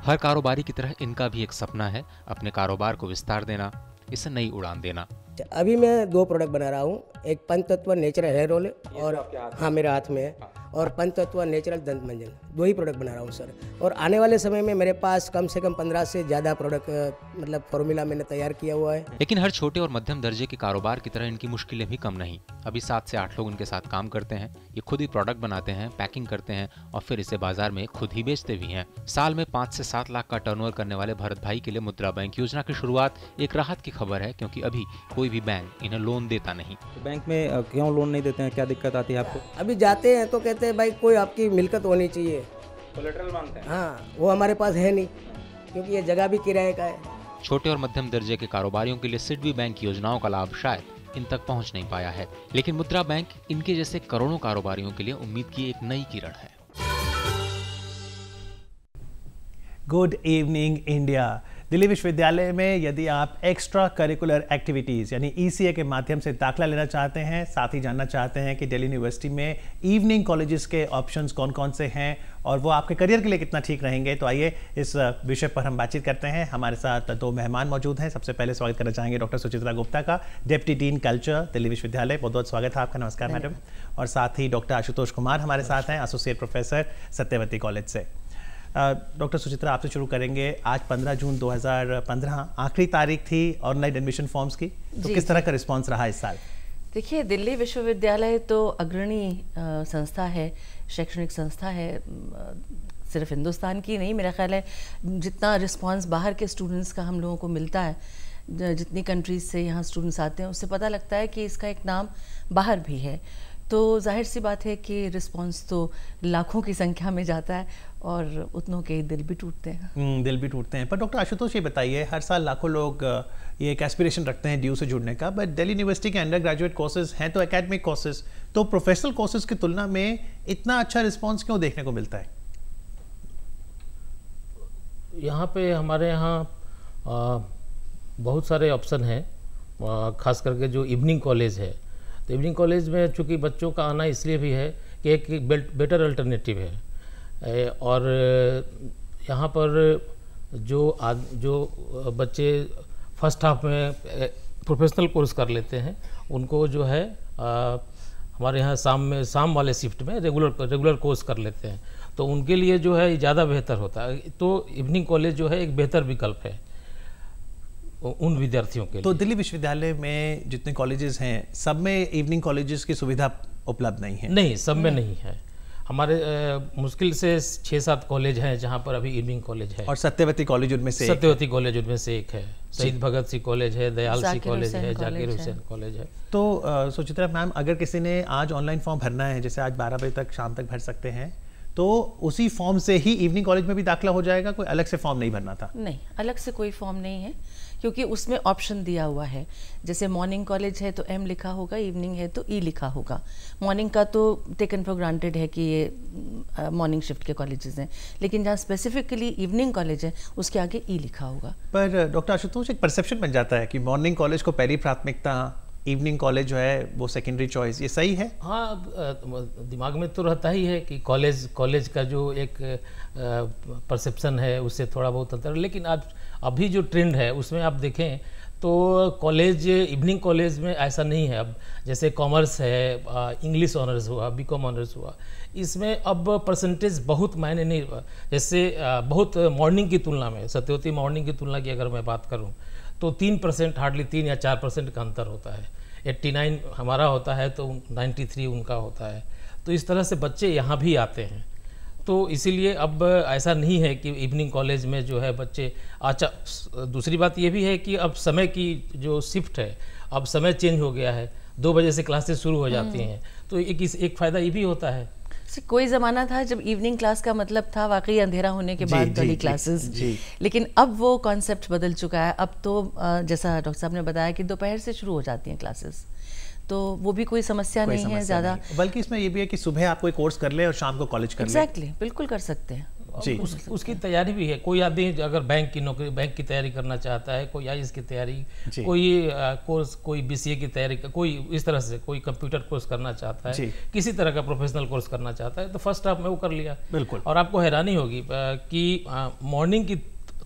हर कारोबारी की तरह इनका भी एक सपना है, अपने कारोबार को विस्तार देना, इसे नई उड़ान देना। अभी मैं 2 प्रोडक्ट बना रहा हूँ, एक पंचतत्व नेचुरल हेयर ऑयल और हाँ मेरे हाथ में है, और पंचतत्व नेचुरल दंत मंजन, 2 ही प्रोडक्ट बना रहा हूँ सर। और आने वाले समय में मेरे पास कम से कम 15 से ज़्यादा प्रोडक्ट मतलब फॉर्मूला मैंने तैयार किया हुआ है। लेकिन हर छोटे और मध्यम दर्जे के कारोबार की तरह इनकी मुश्किलें भी कम नहीं। अभी 7 से 8 लोग इनके साथ काम करते हैं। ये खुद ही प्रोडक्ट बनाते हैं, पैकिंग करते हैं और फिर इसे बाजार में खुद ही बेचते भी हैं। साल में 5 से 7 लाख का टर्नओवर करने वाले भरत भाई के लिए मुद्रा बैंक योजना की शुरुआत एक राहत की खबर है, क्योंकि अभी कोई भी बैंक इन्हें लोन देता नहीं। तो बैंक में क्यों लोन नहीं देते हैं, क्या दिक्कत आती है आपको? अभी जाते हैं तो कहते हैं भाई कोई आपकी मिल्कत होनी चाहिए, कोलेटरल मांगते हैं। हाँ, वो हमारे पास है नहीं, क्योंकि ये जगह भी किराए का है। छोटे और मध्यम दर्जे के कारोबारियों के लिए सिडबी बैंक योजनाओं का लाभ शायद इन तक पहुंच नहीं पाया है, लेकिन मुद्रा बैंक इनके जैसे करोड़ों कारोबारियों के लिए उम्मीद की एक नई किरण है। Good evening India. दिल्ली विश्वविद्यालय में यदि आप एक्स्ट्रा करिकुलर एक्टिविटीज़ यानी ECA के माध्यम से दाखिला लेना चाहते हैं, साथ ही जानना चाहते हैं कि दिल्ली यूनिवर्सिटी में इवनिंग कॉलेजेस के ऑप्शंस कौन कौन से हैं और वो आपके करियर के लिए कितना ठीक रहेंगे, तो आइए इस विषय पर हम बातचीत करते हैं। हमारे साथ दो मेहमान मौजूद हैं। सबसे पहले स्वागत करना चाहेंगे डॉक्टर सुचित्रा गुप्ता का, डेप्टी डीन कल्चर, दिल्ली विश्वविद्यालय। बहुत बहुत स्वागत है आपका। नमस्कार मैडम। और साथ ही डॉक्टर आशुतोष कुमार हमारे साथ हैं, एसोसिएट प्रोफेसर, सत्यवती कॉलेज से। डॉक्टर सुचित्रा, आपसे शुरू करेंगे। आज 15 जून 2015 आखिरी तारीख थी ऑनलाइन एडमिशन फॉर्म्स की, तो किस तरह का रिस्पांस रहा इस साल? देखिए, दिल्ली विश्वविद्यालय तो अग्रणी संस्था है, शैक्षणिक संस्था है, सिर्फ हिंदुस्तान की नहीं। मेरा ख्याल है जितना रिस्पांस बाहर के स्टूडेंट्स का हम लोगों को मिलता है, जितनी कंट्रीज से यहाँ स्टूडेंट्स आते हैं, उससे पता लगता है कि इसका एक नाम बाहर भी है। तो जाहिर सी बात है कि रिस्पांस तो लाखों की संख्या में जाता है और उतनों के दिल भी टूटते हैं। दिल भी टूटते हैं। पर डॉक्टर आशुतोष, ये बताइए, हर साल लाखों लोग ये एक एस्पिरेशन रखते हैं ड्यू से जुड़ने का, बट दिल्ली यूनिवर्सिटी के अंडर ग्रेजुएट कोर्सेज हैं तो एकेडमिक कोर्सेज, तो प्रोफेशनल कोर्सेज की तुलना में इतना अच्छा रिस्पॉन्स क्यों देखने को मिलता है? यहाँ पे हमारे यहाँ बहुत सारे ऑप्शन हैं, खास करके जो इवनिंग कॉलेज है। तो इवनिंग कॉलेज में चूँकि बच्चों का आना इसलिए भी है कि एक बेटर अल्टरनेटिव है, और यहाँ पर जो बच्चे फर्स्ट हाफ में प्रोफेशनल कोर्स कर लेते हैं, उनको जो है हमारे यहाँ शाम वाले शिफ्ट में रेगुलर कोर्स कर लेते हैं, तो उनके लिए जो है ज़्यादा बेहतर होता है। तो इवनिंग कॉलेज जो है एक बेहतर विकल्प है उन विद्यार्थियों के लिए। तो दिल्ली विश्वविद्यालय में जितने कॉलेजेस हैं, सब में इवनिंग कॉलेजेस की सुविधा उपलब्ध नहीं है? नहीं, सब में नहीं है। हमारे मुश्किल से 6-7 कॉलेज हैं जहाँ पर अभी इवनिंग कॉलेज है। और सत्यवती कॉलेज उनमें से सत्यवती कॉलेज उनमें से एक है। शहीद भगत सिंह कॉलेज है, दयाल सिंह कॉलेज है, जाकिर हुसैन कॉलेज है। तो सुचित्रा मैम, अगर किसी ने आज ऑनलाइन फॉर्म भरना है, जैसे आज 12 बजे तक शाम तक भर सकते हैं, तो उसी फॉर्म से ही इवनिंग कॉलेज में भी दाखिला हो जाएगा? कोई अलग से फॉर्म नहीं भरना था? नहीं, अलग से कोई फॉर्म नहीं है, क्योंकि उसमें ऑप्शन दिया हुआ है। जैसे मॉर्निंग कॉलेज है तो M लिखा होगा, इवनिंग है तो E लिखा होगा। मॉर्निंग का तो टेकन फॉर ग्रांटेड है कि ये मॉर्निंग शिफ्ट के कॉलेजेस हैं, लेकिन जहाँ स्पेसिफिकली इवनिंग कॉलेज है उसके आगे E लिखा होगा। पर डॉक्टर आशुतोष, एक परसेप्शन बन जाता है कि मॉर्निंग कॉलेज को पहली प्राथमिकता, इवनिंग कॉलेज जो है वो सेकेंडरी चॉइस, ये सही है? हाँ, दिमाग में तो रहता ही है कि कॉलेज का जो एक परसेप्शन है उससे थोड़ा बहुत अंतर, लेकिन अभी जो ट्रेंड है उसमें आप देखें तो कॉलेज, इवनिंग कॉलेज में ऐसा नहीं है। अब जैसे कॉमर्स है, इंग्लिश ऑनर्स हुआ, BCom ऑनर्स हुआ, इसमें अब परसेंटेज बहुत मायने नहीं। जैसे बहुत मॉर्निंग की तुलना में, सत्यवती मॉर्निंग की तुलना की अगर मैं बात करूं तो 3%, हार्डली 3 या 4% का अंतर होता है। 89 हमारा होता है तो 93 उनका होता है। तो इस तरह से बच्चे यहाँ भी आते हैं। तो इसीलिए अब ऐसा नहीं है कि इवनिंग कॉलेज में जो है बच्चे। अच्छा, दूसरी बात ये भी है कि अब समय की जो शिफ्ट है, अब समय चेंज हो गया है, 2 बजे से क्लासेस शुरू हो जाती हैं, तो एक फ़ायदा ये भी होता है। कोई ज़माना था जब इवनिंग क्लास का मतलब था वाकई अंधेरा होने के बाद वाली क्लासेस, लेकिन अब वो कॉन्सेप्ट बदल चुका है। अब तो जैसा डॉक्टर साहब ने बताया कि दोपहर से शुरू हो जाती हैं क्लासेस, तो वो भी कोई समस्या नहीं है ज़्यादा। बल्कि इसमें ये भी है कि सुबह आप कोई कोर्स कर ले और शाम को कॉलेज कर ले। एग्जैक्टली, बिल्कुल कर सकते हैं। उसकी तैयारी भी है। कोई आदमी अगर बैंक की तैयारी करना चाहता है, कोई IAS की तैयारी, कोई कोर्स, कोई BCA की तैयारी, कोई इस तरह से कोई कंप्यूटर कोर्स करना चाहता है, किसी तरह का प्रोफेशनल कोर्स करना चाहता है, तो फर्स्ट हाफ में वो कर लिया। बिल्कुल। और आपको हैरानी होगी कि मॉर्निंग की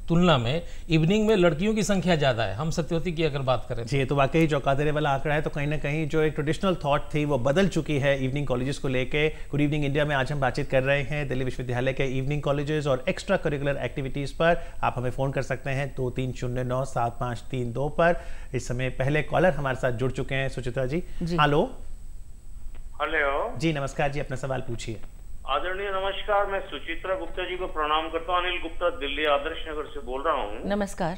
तुलना में इवनिंग में लड़कियों की संख्या ज़्यादा है। हम सत्यवती की अगर बात करें जी, तो वाकई चौंका देने वाला आंकड़ा है। तो कहीं ना कहीं जो एक ट्रेडिशनल थॉट थी वो बदल चुकी है इवनिंग कॉलेजेस को लेके। गुड इवनिंग इंडिया में आज हम बातचीत कर रहे हैं दिल्ली विश्वविद्यालय के इवनिंग कॉलेजेस और एक्स्ट्रा करिकुलर एक्टिविटीज़ पर। आप हमें फ़ोन कर सकते हैं 23097532 पर। इस समय पहले कॉलर हमारे साथ जुड़ चुके हैं, सुचित्रा जी। हेलो। हेलो जी, नमस्कार जी, अपना सवाल पूछिए। आदरणीय नमस्कार, मैं सुचित्रा गुप्ता जी को प्रणाम करता हूँ। अनिल गुप्ता, दिल्ली आदर्श नगर से बोल रहा हूँ। नमस्कार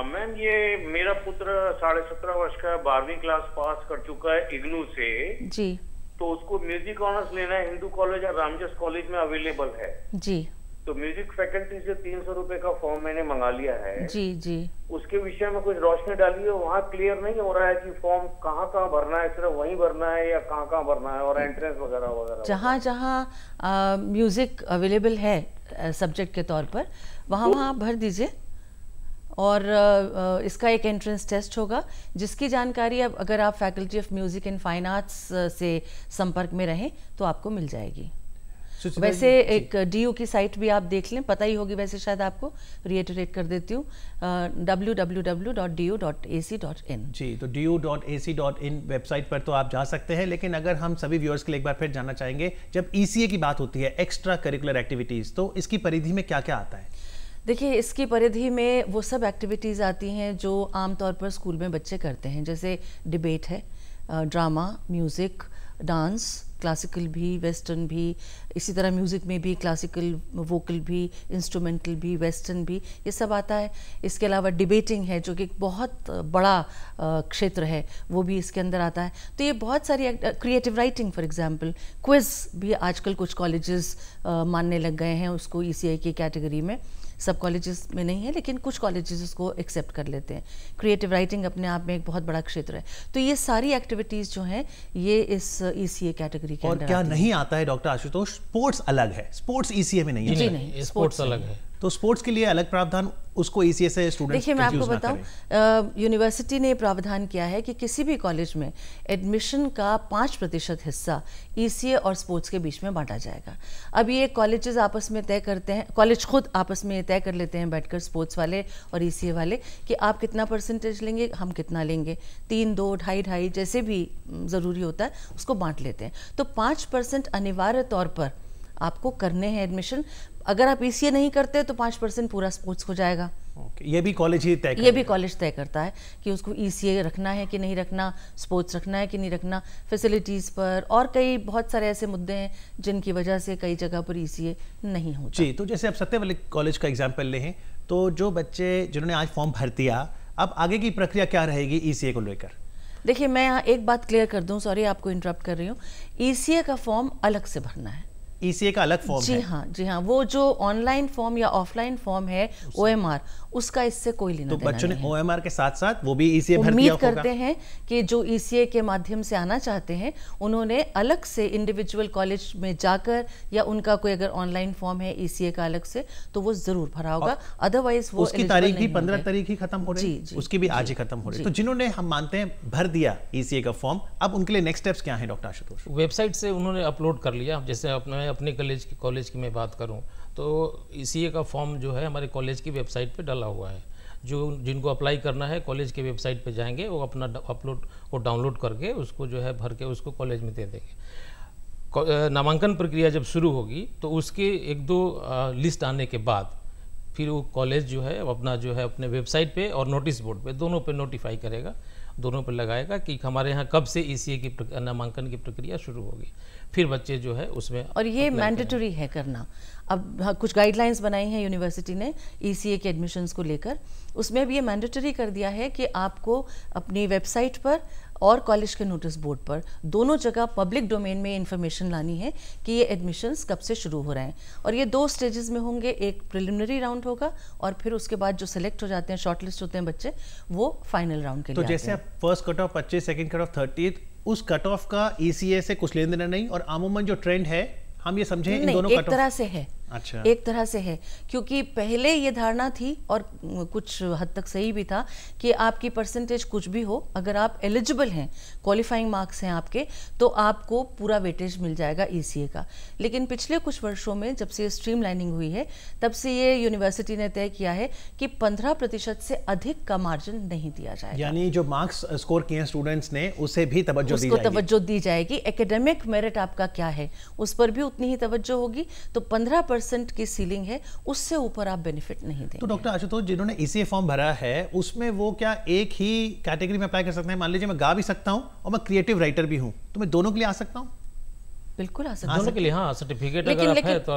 मैम, ये मेरा पुत्र 17.5 वर्ष का 12वीं क्लास पास कर चुका है इग्नू से जी। तो उसको म्यूजिक ऑनर्स लेना है, हिंदू कॉलेज और रामजस कॉलेज में अवेलेबल है जी। तो म्यूजिक फैकल्टी से 300 रुपए का फॉर्म मैंने मंगा लिया है जी जी। उसके विषय में कुछ रोशनी डाली है। वहाँ क्लियर नहीं हो रहा है कि फॉर्म कहाँ भरना है, सिर्फ वहीं भरना है या कहाँ भरना है, और एंट्रेंस वगैरह वगैरह। जहाँ जहाँ म्यूजिक अवेलेबल है सब्जेक्ट के तौर पर, वहाँ भर दीजिए और इसका एक एंट्रेंस टेस्ट होगा, जिसकी जानकारी अब अगर आप faculty of music and fine arts से संपर्क में रहें तो आपको मिल जाएगी। वैसे एक DU की साइट भी आप देख लें, पता ही होगी वैसे, शायद आपको रिएटरेट कर देती हूँ, www.du.ac.in। जी, तो du.ac.in वेबसाइट पर तो आप जा सकते हैं। लेकिन अगर हम सभी व्यूअर्स के लिए एक बार फिर जानना चाहेंगे, जब ECA की बात होती है, एक्स्ट्रा करिकुलर एक्टिविटीज़, तो इसकी परिधि में क्या क्या आता है? देखिए, इसकी परिधि में वो सब एक्टिविटीज़ आती हैं जो आमतौर पर स्कूल में बच्चे करते हैं, जैसे डिबेट है, ड्रामा, म्यूज़िक, डांस, क्लासिकल भी, वेस्टर्न भी, इसी तरह म्यूज़िक में भी क्लासिकल, वोकल भी, इंस्ट्रूमेंटल भी, वेस्टर्न भी, ये सब आता है। इसके अलावा डिबेटिंग है जो कि एक बहुत बड़ा क्षेत्र है, वो भी इसके अंदर आता है। तो ये बहुत सारी, creative writing for example, quiz भी आजकल कुछ कॉलेजेस मानने लग गए हैं उसको ECA की कैटेगरी में। सब कॉलेजेस में नहीं है, लेकिन कुछ कॉलेजेस उसको एक्सेप्ट कर लेते हैं। क्रिएटिव राइटिंग अपने आप में एक बहुत बड़ा क्षेत्र है। तो ये सारी एक्टिविटीज़ जो हैं ये इस ECA कैटेगरी के अंदर। और क्या नहीं आता है डॉक्टर आशुतोष? स्पोर्ट्स अलग है, स्पोर्ट्स ECA में नहीं है। जी नहीं, स्पोर्ट्स अलग है। तो स्पोर्ट्स के लिए अलग प्रावधान, उसको ECA से स्टूडेंट्स देखिए, मैं आपको बताऊं, यूनिवर्सिटी ने प्रावधान किया है कि किसी भी कॉलेज में एडमिशन का 5% हिस्सा ECA और स्पोर्ट्स के बीच में बांटा जाएगा। अब ये कॉलेजेस आपस में तय करते हैं, कॉलेज खुद आपस में तय कर लेते हैं बैठकर, स्पोर्ट्स वाले और ECA वाले, कि आप कितना परसेंटेज लेंगे, हम कितना लेंगे, 3, 2, 2.5 जैसे भी ज़रूरी होता है उसको बांट लेते हैं। तो 5% अनिवार्य तौर पर आपको करने हैं एडमिशन। अगर आप ECA नहीं करते तो 5% पूरा स्पोर्ट्स हो जाएगा। ये भी कॉलेज ही तय, ये भी कॉलेज तय करता है कि उसको ECA रखना है कि नहीं रखना, स्पोर्ट्स रखना है कि नहीं रखना, फैसिलिटीज़ पर और कई बहुत सारे ऐसे मुद्दे हैं जिनकी वजह से कई जगह पर ECA नहीं होता। जी, तो जैसे आप सत्यवती कॉलेज का एग्जाम्पल लें, तो जो बच्चे जिन्होंने आज फॉर्म भर दिया, अब आगे की प्रक्रिया क्या रहेगी ECA को लेकर? देखिए, मैं यहाँ एक बात क्लियर कर दूँ, सॉरी आपको इंटरप्ट कर रही हूँ। ECA का फॉर्म अलग से भरना है। ECA का अलग फॉर्म है? जी हाँ, वो जो ऑनलाइन फॉर्म या ऑफलाइन फॉर्म है OMR, उसका इससे कोई लेना देना नहीं है। तो बच्चों ने OMR के साथ साथ वो भी ECA भर दिया होगा? उम्मीद करते हैं कि जो ECA के माध्यम से आना चाहते हैं, उन्होंने अलग से इंडिविजुअल कॉलेज में जाकर, या उनका कोई अगर ऑनलाइन फॉर्म है ECA का अलग से, तो वो जरूर भरा होगा। अदरवाइज वो उसकी तारीख भी 15 तारीख ही खत्म हो रही है, उसकी भी आज ही खत्म हो रही है। तो जिन्होंने, हम मानते हैं, भर दिया ECA का फॉर्म, अब उनके लिए नेक्स्ट स्टेप्स क्या है डॉक्टर आशुतोष? वेबसाइट से उन्होंने अपलोड कर लिया। जैसे अपने कॉलेज की मैं बात करूं तो ECA का फॉर्म जो है हमारे कॉलेज की वेबसाइट पे डाला हुआ है। जो जिनको अप्लाई करना है कॉलेज के वेबसाइट पे जाएंगे, वो अपना डाउनलोड करके उसको जो है भर के उसको कॉलेज में दे देंगे। नामांकन प्रक्रिया जब शुरू होगी तो उसके 1-2 लिस्ट आने के बाद फिर वो कॉलेज जो है अपना जो है अपने वेबसाइट पे और नोटिस बोर्ड पे, दोनों पे नोटिफाई करेगा, दोनों पे लगाएगा कि हमारे यहाँ कब से ECA की नामांकन की प्रक्रिया शुरू होगी। फिर बच्चे जो है उसमें, और ये मैंडेटरी है करना। अब कुछ गाइडलाइंस बनाई हैं यूनिवर्सिटी ने ECA के एडमिशन्स को लेकर, उसमें भी ये मैंडेटरी कर दिया है कि आपको अपनी वेबसाइट पर और कॉलेज के नोटिस बोर्ड पर, दोनों जगह पब्लिक डोमेन में इंफॉर्मेशन लानी है कि ये एडमिशन्स कब से शुरू हो रहे हैं। और ये 2 स्टेजेस में होंगे, एक प्रिलिमिनरी राउंड होगा और फिर उसके बाद जो सिलेक्ट हो जाते हैं, शॉर्ट लिस्ट होते हैं बच्चे, वो फाइनल राउंड के लिए तो जैसे आप first cut off 25, second cut off 30, उस कट ऑफ का ECA से कुछ लेन देना नहीं, और आमूमन जो ट्रेंड है हम ये समझें इन दोनों एक तरह से है। अच्छा, एक तरह से है, क्योंकि पहले ये धारणा थी, और कुछ हद तक सही भी था, कि आपकी परसेंटेज कुछ भी हो, अगर आप एलिजिबल हैं, क्वालिफाइंग मार्क्स हैं आपके, तो आपको पूरा वेटेज मिल जाएगा ECA का। लेकिन पिछले कुछ वर्षों में जब से स्ट्रीमलाइनिंग हुई है, तब से ये यूनिवर्सिटी ने तय किया है कि 15% से अधिक का मार्जिन नहीं दिया जाएगा। यानी जो मार्क्स स्कोर किए हैं स्टूडेंट्स ने, उसे भी तवज्जो दी जाएगी। एकेडमिक मेरिट आपका क्या है, उस पर भी उतनी ही तवज्जो होगी। तो 15% की सीलिंग है, उससे ऊपर आप बेनिफिट नहीं देंगे। तो डॉक्टर आशुतोष, जिन्होंने ECA फॉर्म भरा है, उसमें वो क्या एक ही कैटेगरी में अप्लाई कर सकते हैं? मान लीजिए मैं गा भी सकता हूं और मैं क्रिएटिव राइटर भी हूं, तो मैं दोनों के लिए आ सकता हूं? बिल्कुल आ सकते हैं दोनों के लिए। हाँ, सर्टिफिकेट अगर आप है तो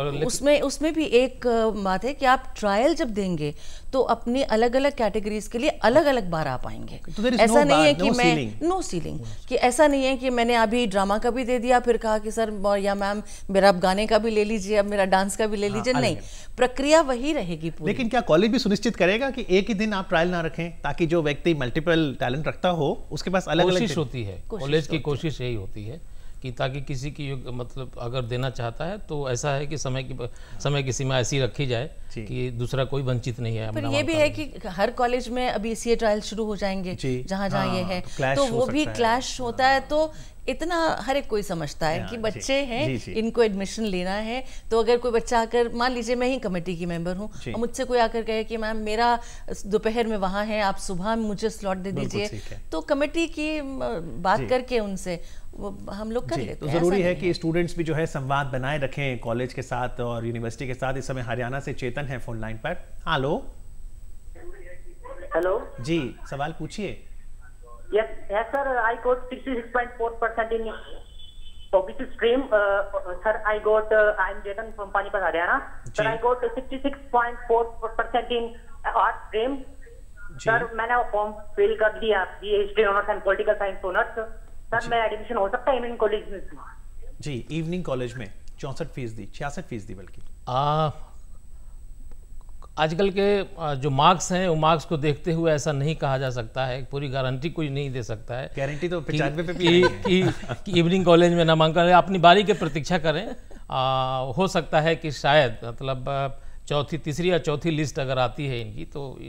उसमें भी एक बात है कि आप ट्रायल जब देंगे तो अपनी अलग अलग कैटेगरीज के लिए अलग अलग बार आ पाएंगे। तो ऐसा नहीं है कि मैं नो सीलिंग, कि ऐसा नहीं है कि मैंने अभी ड्रामा का भी दे दिया, फिर कहा कि सर या मैम मेरा अब गाने का भी ले लीजिए, अब मेरा डांस का भी ले लीजिए। नहीं, प्रक्रिया वही रहेगी पूरी। लेकिन क्या कॉलेज भी सुनिश्चित करेगा कि एक ही दिन आप ट्रायल ना रखें, ताकि जो व्यक्ति मल्टीपल टैलेंट रखता हो उसके पास अलग अलग कोशिश होती है, कॉलेज की कोशिश यही होती है कि ताकि किसी की मतलब अगर देना चाहता है तो ऐसा है कि समय की सीमा ऐसी रखी जाए कि दूसरा कोई वंचित नहीं है। पर ये भी है कि हर कॉलेज में अभी CA ट्रायल शुरू हो जाएंगे जहाँ जहाँ ये है, तो वो भी क्लैश होता है। तो इतना हर एक कोई समझता है कि बच्चे हैं, इनको एडमिशन लेना है। तो अगर कोई बच्चा आकर, मान लीजिए मैं ही कमेटी की मेंबर हूँ और मुझसे कोई आकर कहे कि मैम मेरा दोपहर में वहाँ है, आप सुबह मुझे स्लॉट दे दीजिए, तो कमेटी की बात करके उनसे हम लोग कर लेते हैं। तो जरूरी है कि स्टूडेंट्स भी जो है संवाद बनाए रखें कॉलेज के साथ और यूनिवर्सिटी के साथ। इस समय हरियाणा से चेतन है फोन लाइन पर। हेलो जी, सवाल पूछिए। Yes, sir. I got 66.4% in OBC stream. Sir, I'm Chetan from Panipat, Haryana. Sir, I got 66.4% in art stream. Sir, मैंने फॉर्म फिल कर दिया history honours and political science honours. Sir, मैं admission हो सकता है evening college में? जी, evening college में 64%, 66% बल्कि। आजकल के जो मार्क्स हैं वो मार्क्स को देखते हुए ऐसा नहीं कहा जा सकता है, पूरी गारंटी कोई नहीं दे सकता है। गारंटी तो 95 पे भी कि इवनिंग कॉलेज में नामांकन है। अपनी बारी की प्रतीक्षा करें। हो सकता है कि शायद मतलब तीसरी या चौथी लिस्ट अगर आती है इनकी तो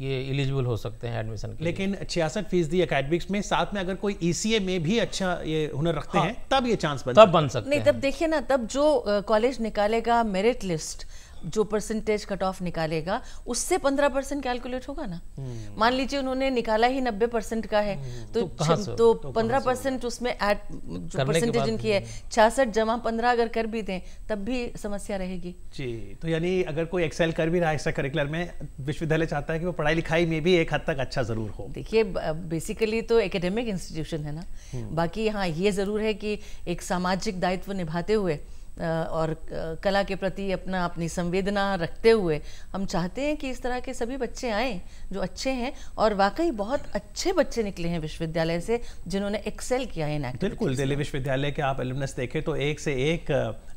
ये एलिजिबल हो सकते हैं एडमिशन के। लेकिन 66% एकेडमिक्स में, साथ में अगर कोई ECA में भी अच्छा ये हुनर रखते हैं तब ये चांस बन सकते नहीं, तब देखिए ना, तब जो कॉलेज निकालेगा मेरिट लिस्ट, जो परसेंटेज कट ऑफ निकालेगा उससे 15% कैलकुलेट होगा ना। मान लीजिए उन्होंने निकाला ही 90% का है तो 15% उसमें ऐड जो परसेंटेज इनकी है 66 जमा 15 अगर कर भी दें तब भी समस्या रहेगी। जी, तो यानी अगर कोई एक्सेल कर भी रहा है एक्स्ट्रा करिकुलर में, विश्वविद्यालय चाहता है कि वो पढ़ाई लिखाई में भी एक हद तक अच्छा जरूर हो। देखिए, बेसिकली तो एकेडमिक इंस्टीट्यूशन है ना, बाकी हाँ ये जरूर है कि एक सामाजिक दायित्व निभाते हुए और कला के प्रति अपनी संवेदना रखते हुए हम चाहते हैं कि इस तरह के सभी बच्चे आएँ जो अच्छे हैं, और वाकई बहुत अच्छे बच्चे निकले हैं विश्वविद्यालय से जिन्होंने एक्सेल किया है इन एक्टिविटीज। बिल्कुल, दिल्ली विश्वविद्यालय के आप एलुमनस देखें तो एक से एक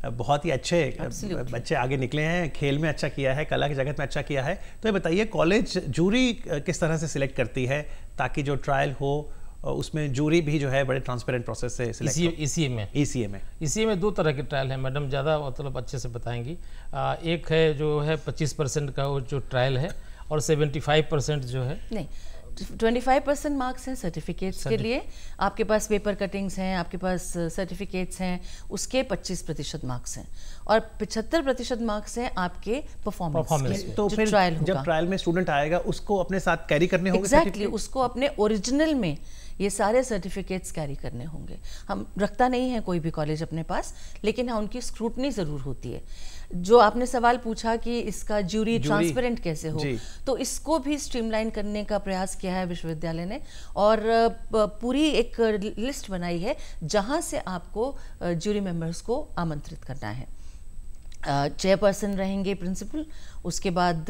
बहुत ही अच्छे बच्चे आगे निकले हैं। खेल में अच्छा किया है, कला की जगत में अच्छा किया है। तो ये बताइए, कॉलेज जूरी किस तरह से सिलेक्ट करती है ताकि जो ट्रायल हो उसमें जूरी भी जो है बड़े ट्रांसपेरेंट प्रोसेस से सिलेक्ट हो? ECA में 2 तरह के ट्रायल हैं, मैडम ज़्यादा मतलब अच्छे से बताएंगी। एक है जो है 25% का वो जो ट्रायल है, और 75% जो है नहीं, 25% मार्क्स हैं सर्टिफिकेट्स के लिए। आपके पास पेपर कटिंग्स हैं, आपके पास सर्टिफिकेट्स हैं, उसके 25% मार्क्स हैं, और 75% मार्क्स हैं आपके परफॉर्मेंस के। तो फिर जब ट्रायल में स्टूडेंट आएगा उसको अपने साथ कैरी करने होंगे? एग्जैक्टली, उसको अपने ओरिजिनल में ये सारे सर्टिफिकेट्स कैरी करने होंगे। हम रखता नहीं है कोई भी कॉलेज अपने पास, लेकिन हाँ उनकी स्क्रूटनी ज़रूर होती है। जो आपने सवाल पूछा कि इसका ज्यूरी ट्रांसपेरेंट कैसे हो, तो इसको भी स्ट्रीमलाइन करने का प्रयास किया है विश्वविद्यालय ने, और पूरी एक लिस्ट बनाई है जहां से आपको ज्यूरी मेंबर्स को आमंत्रित करना है। चेयरपर्सन रहेंगे प्रिंसिपल, उसके बाद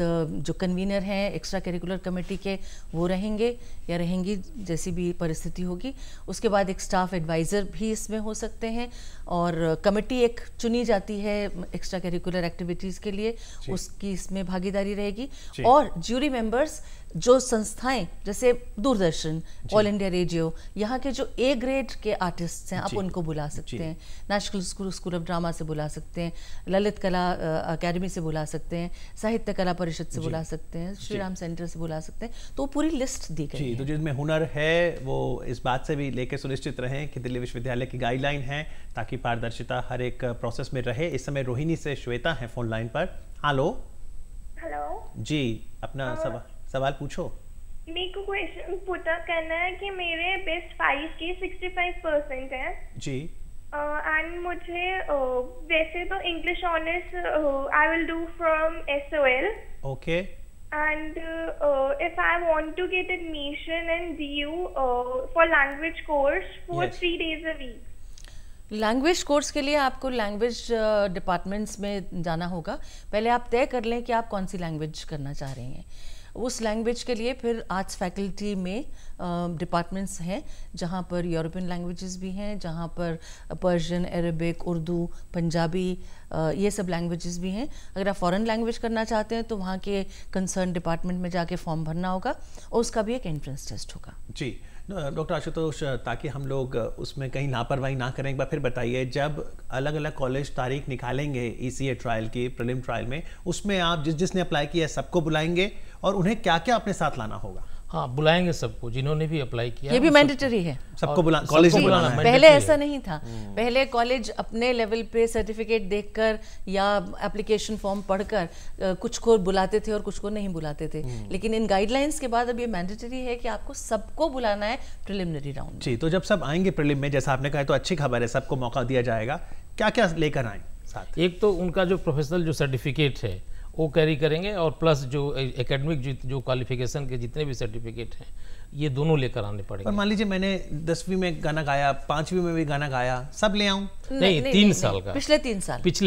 जो कन्वीनर हैं एक्स्ट्रा करिकुलर कमेटी के वो रहेंगे या रहेंगी जैसी भी परिस्थिति होगी। उसके बाद एक स्टाफ एडवाइज़र भी इसमें हो सकते हैं, और कमेटी एक चुनी जाती है एक्स्ट्रा करिकुलर एक्टिविटीज़ के लिए, उसकी इसमें भागीदारी रहेगी। और ज्यूरी मेंबर्स जो संस्थाएं जैसे दूरदर्शन, ऑल इंडिया रेडियो, यहाँ के जो A ग्रेड के आर्टिस्ट हैं आप उनको बुला सकते हैं, नेशनल स्कूल ऑफ ड्रामा से बुला सकते हैं, ललित कला अकेडमी से बुला सकते हैं, साहित्य कला परिषद से बुला सकते हैं, श्री राम सेंटर से बुला सकते हैं। तो पूरी लिस्ट दी गई है। तो जिसमें हुनर है वो इस बात से भी लेकर सुनिश्चित रहें कि दिल्ली विश्वविद्यालय की गाइडलाइन है ताकि पारदर्शिता हर एक प्रोसेस में रहे। इस समय रोहिणी से श्वेता है फोन लाइन पर। हेलो जी, अपना सवाल पूछो। मेरे को क्वेश्चन पुटअप करना है कि मेरे बेस्ट 5 की 65% है जी, एंड मुझे वैसे तो English honours I will do from SOL। Okay. And if I want to get admission in DU for language course for 3 days a week, language course के लिए आपको लैंग्वेज डिपार्टमेंट्स में जाना होगा। पहले आप तय कर लें कि आप कौन सी लैंग्वेज करना चाह रहे हैं। उस लैंग्वेज के लिए फिर आर्ट्स फैकल्टी में डिपार्टमेंट्स हैं जहाँ पर यूरोपियन लैंग्वेजेस भी हैं, जहाँ पर पर्शियन, अरबिक, उर्दू, पंजाबी, ये सब लैंग्वेजेस भी हैं। अगर आप फॉरेन लैंग्वेज करना चाहते हैं तो वहाँ के कंसर्न डिपार्टमेंट में जाके फॉर्म भरना होगा और उसका भी एक एंट्रेंस टेस्ट होगा। जी, डॉक्टर आशुतोष, ताकि हम लोग उसमें कहीं लापरवाही ना करें, एक बार फिर बताइए, जब अलग अलग कॉलेज तारीख निकालेंगे ECA ट्रायल की, प्रीलिम ट्रायल में, उसमें आप जिसने अप्लाई किया है सबको बुलाएंगे और उन्हें क्या क्या अपने साथ लाना होगा? हाँ, बुलाएंगे सबको जिन्होंने भी अप्लाई किया। ये भी मैंडेटरी है, सबको कॉलेज में बुलाना है। पहले ऐसा नहीं था। पहले कॉलेज अपने लेवल पे सर्टिफिकेट देखकर या एप्लीकेशन फॉर्म पढ़कर कुछ को बुलाते थे और कुछ को नहीं बुलाते थे, लेकिन इन गाइडलाइंस के बाद अब ये मैंडेटरी है कि आपको सबको बुलाना है प्रिलिमिनरी राउंड। जी, तो जब सब आएंगे प्रीलिम में, जैसा आपने कहा, तो अच्छी खबर है, सबको मौका दिया जाएगा। क्या क्या लेकर आए साथ? एक तो उनका जो प्रोफेशनल जो सर्टिफिकेट है वो कैरी करेंगे, और प्लस जो एकेडमिक जो क्वालिफिकेशन के जितने भी सर्टिफिकेट हैं ये दोनों लेकर आने पड़ेंगे। पर मान लीजिए मैंने 10वीं में गाना गाया, 5वीं में भी गाना गाया, सब ले आऊं? नहीं, 3 साल का, पिछले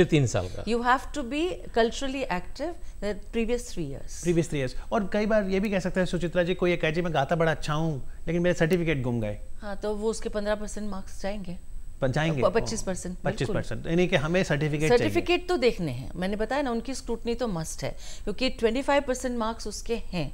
3 साल का। You have to be culturally active previous 3 years. और कई बार ये भी कह सकते हैं सुचित्रा जी, कोई ये कहे जी मैं गाता बड़ा अच्छा हूँ लेकिन मेरे सर्टिफिकेट गुम गए, हाँ, तो वो उसके 15% मार्क्स जाएंगे, 25%, यानी कि हमें सर्टिफिकेट तो देखने हैं। मैंने बताया ना, उनकी स्क्रूटनी तो मस्ट है, क्योंकि 25% मार्क्स उसके हैं।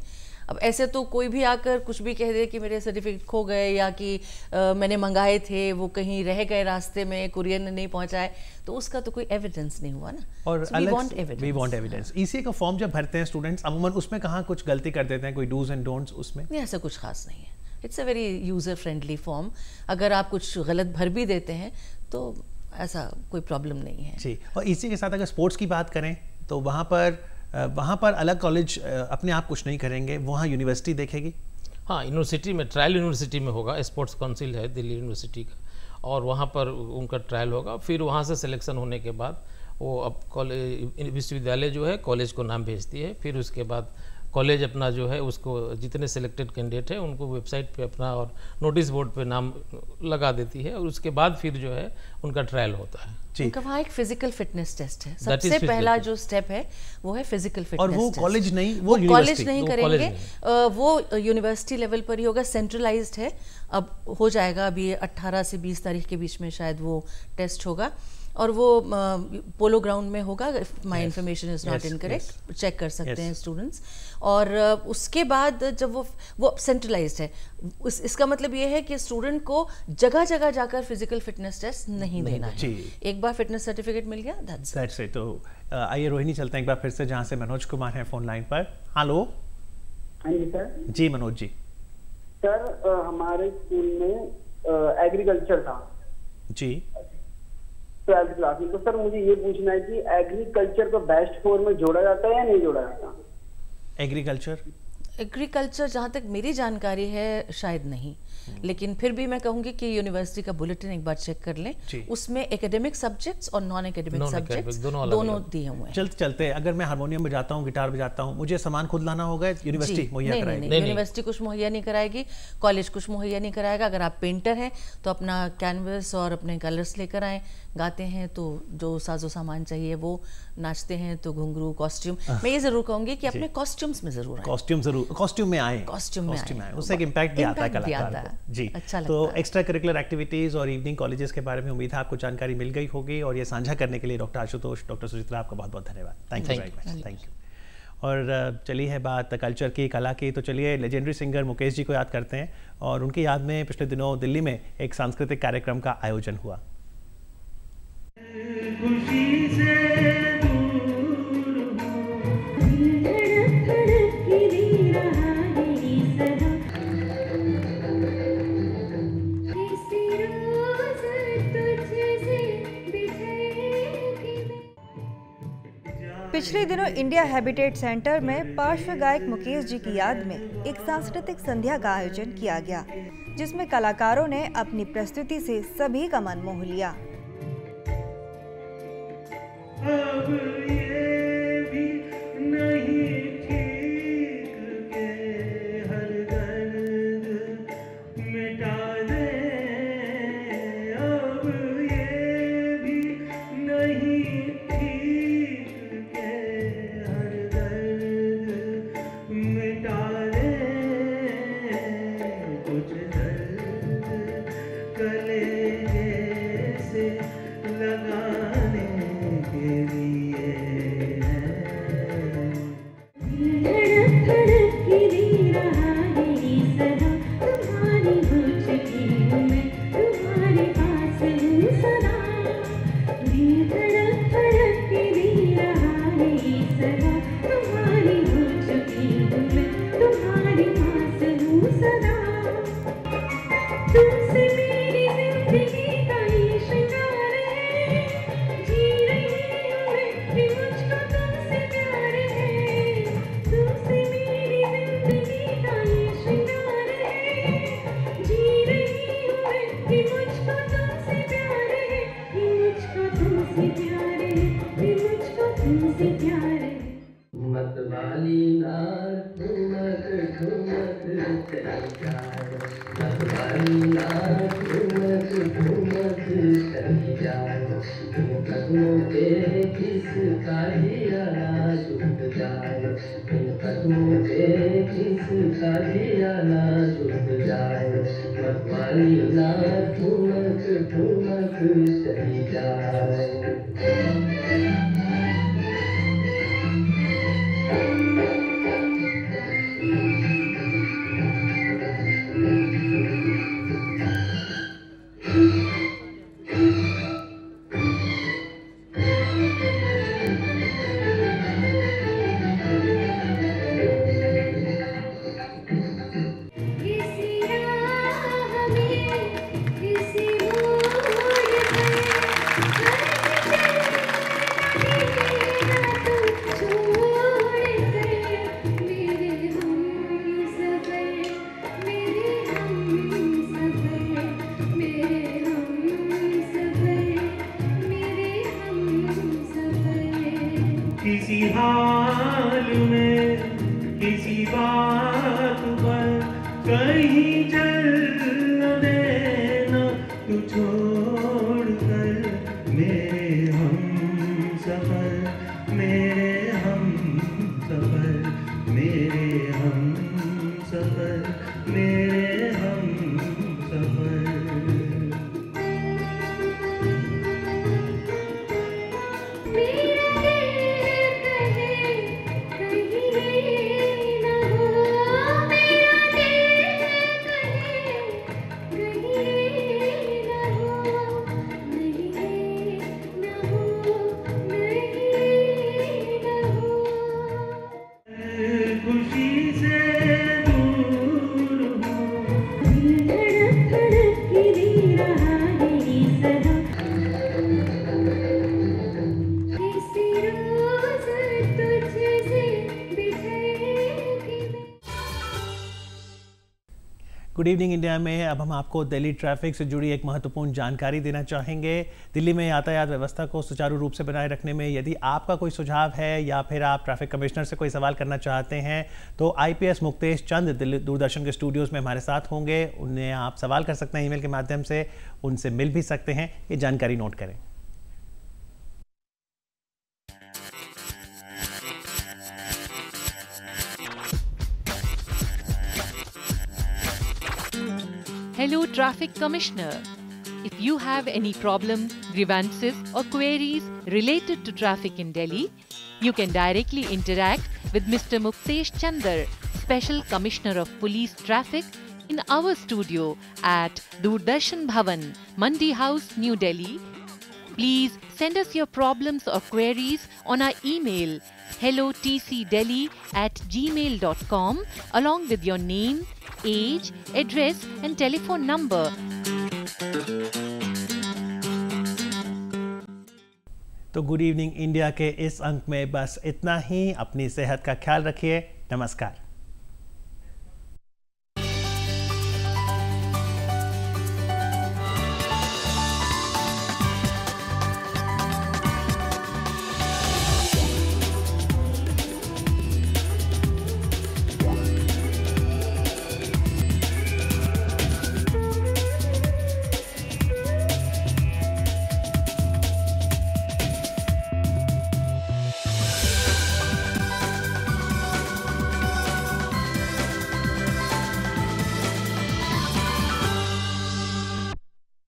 अब ऐसे तो कोई भी आकर कुछ भी कह दे कि मेरे सर्टिफिकेट खो गए, या कि मैंने मंगाए थे वो कहीं रह गए रास्ते में, कुरियर ने नहीं पहुंचाए, तो उसका तो कोई एविडेंस नहीं हुआ ना। और वी वांट एविडेंस। ECA का फॉर्म जब भरते हैं स्टूडेंट्स, अमूमन उसमें कहाँ कुछ गलती कर देते हैं, कोई डूज एंड डोंट्स उसमें? नहीं, ऐसा कुछ खास नहीं है। It's a very user friendly form. अगर आप कुछ गलत भर भी देते हैं तो ऐसा कोई प्रॉब्लम नहीं है। जी, और इसी के साथ अगर स्पोर्ट्स की बात करें तो वहाँ पर अलग कॉलेज अपने आप कुछ नहीं करेंगे, वहाँ यूनिवर्सिटी देखेगी? हाँ, यूनिवर्सिटी में, ट्रायल यूनिवर्सिटी में होगा, स्पोर्ट्स काउंसिल है दिल्ली यूनिवर्सिटी का, और वहाँ पर उनका ट्रायल होगा। फिर वहाँ से सिलेक्शन होने के बाद वो अब कॉलेज, विश्वविद्यालय जो है कॉलेज को नाम भेजती है, फिर उसके बाद कॉलेज अपना जो है उसको जितने सिलेक्टेड कैंडिडेट है उनको वेबसाइट पे अपना और नोटिस बोर्ड पे नाम लगा देती है, और उसके बाद फिर जो है उनका ट्रायल होता है। उनका वहाँ एक फिजिकल फिटनेस टेस्ट है, सबसे पहला जो स्टेप है वो है फिजिकल फिटनेस। और वो कॉलेज नहीं, वो कॉलेज नहीं करेंगे, वो यूनिवर्सिटी लेवल पर ही होगा, सेंट्रलाइज्ड है। अब हो जाएगा, अभी 18 से 20 तारीख के बीच में शायद वो टेस्ट होगा, और वो पोलो ग्राउंड में होगा। If my information is not incorrect, check कर सकते हैं स्टूडेंट्स। और उसके बाद जब वो सेंट्रलाइज्ड है, इसका मतलब ये है कि स्टूडेंट को जगह जगह जाकर फिजिकल फिटनेस टेस्ट नहीं देना है। एक बार फिटनेस सर्टिफिकेट मिल गया, दैट्स इट। तो आइए रोहिणी, चलते हैं एक बार फिर से जहाँ से मनोज कुमार हैं फोन लाइन पर। हेलो। हाँ जी सर। जी मनोज जी। सर हमारे स्कूल में एग्रीकल्चर था जी, 12th क्लास में, तो सर मुझे ये पूछना है कि एग्रीकल्चर को बेस्ट 4 में जोड़ा जाता है या नहीं जोड़ा जाता? एग्रीकल्चर जहाँ तक मेरी जानकारी है शायद नहीं, लेकिन फिर भी मैं कहूँगी कि यूनिवर्सिटी का बुलेटिन एक बार चेक कर लें, उसमें एकेडमिक सब्जेक्ट्स और नॉन एकेडमिक सब्जेक्ट्स दोनों दिए हुए हैं। चलते अगर मैं हारमोनियम बजाता हूँ, गिटार बजाता हूँ, मुझे सामान खुद लाना होगा, यूनिवर्सिटी मुहैया कराएगी? नहीं, यूनिवर्सिटी कुछ मुहैया नहीं कराएगी, कॉलेज कुछ मुहैया नहीं कराएगा। अगर आप पेंटर हैं तो अपना कैनवस और अपने कलर्स लेकर आएँ, गाते हैं तो जो साजो सामान चाहिए वो, नाचते हैं तो घुंघरू, कॉस्ट्यूम। मैं ये जरूर कहूँगी कि अपने कॉस्ट्यूम्स में जरूर आए, कॉस्ट्यूम में आए, उससे एक इम्पैक्ट भी आता है कलाकार को। जी, अच्छा लगता है। तो एक्स्ट्रा करिकुलर एक्टिविटीज और इवनिंग कॉलेजेस के बारे में उम्मीद है आपको जानकारी मिल गई होगी, और ये साझा करने के लिए डॉक्टर आशुतोष, डॉक्टर सुचित्रा, आपका बहुत बहुत धन्यवाद। Thank you very much, thank you. और चली है बात कल्चर की, कला की, तो चलिए लेजेंडरी सिंगर मुकेश जी को याद करते हैं, और उनकी याद में पिछले दिनों दिल्ली में एक सांस्कृतिक कार्यक्रम का आयोजन हुआ। पिछले दिनों इंडिया हैबिटेट सेंटर में पार्श्व गायक मुकेश जी की याद में एक सांस्कृतिक संध्या का आयोजन किया गया, जिसमें कलाकारों ने अपनी प्रस्तुति से सभी का मन मोह लिया। धड़क धड़क गिरी रहा है सदा तुम्हारी किसी हाल में किसी बात पर कहीं चल न देना तू छोड़ कर मेरे हम सफर मेरे हम सफर मेरे हम सफर मेरे हम सफर। गुड इवनिंग इंडिया में अब हम आपको दिल्ली ट्रैफिक से जुड़ी एक महत्वपूर्ण जानकारी देना चाहेंगे। दिल्ली में यातायात व्यवस्था को सुचारू रूप से बनाए रखने में यदि आपका कोई सुझाव है या फिर आप ट्रैफिक कमिश्नर से कोई सवाल करना चाहते हैं तो आईपीएस मुक्तेश चंद दिल्ली दूरदर्शन के स्टूडियोज़ में हमारे साथ होंगे। उन्हें आप सवाल कर सकते हैं ईमेल के माध्यम से, उनसे मिल भी सकते हैं। ये जानकारी नोट करें। Hello Traffic Commissioner. If you have any problem, grievances or queries related to traffic in Delhi, you can directly interact with Mr. Muktesh Chandar, Special Commissioner of Police Traffic, in our studio at Doordarshan Bhavan, Mandi House, New Delhi. Please send us your problems or queries on our email hellotcdelhi@gmail.com along with your name, age, address and telephone number. तो good evening India के इस अंक में बस इतना ही। अपनी सेहत का ख्याल रखिए। नमस्कार।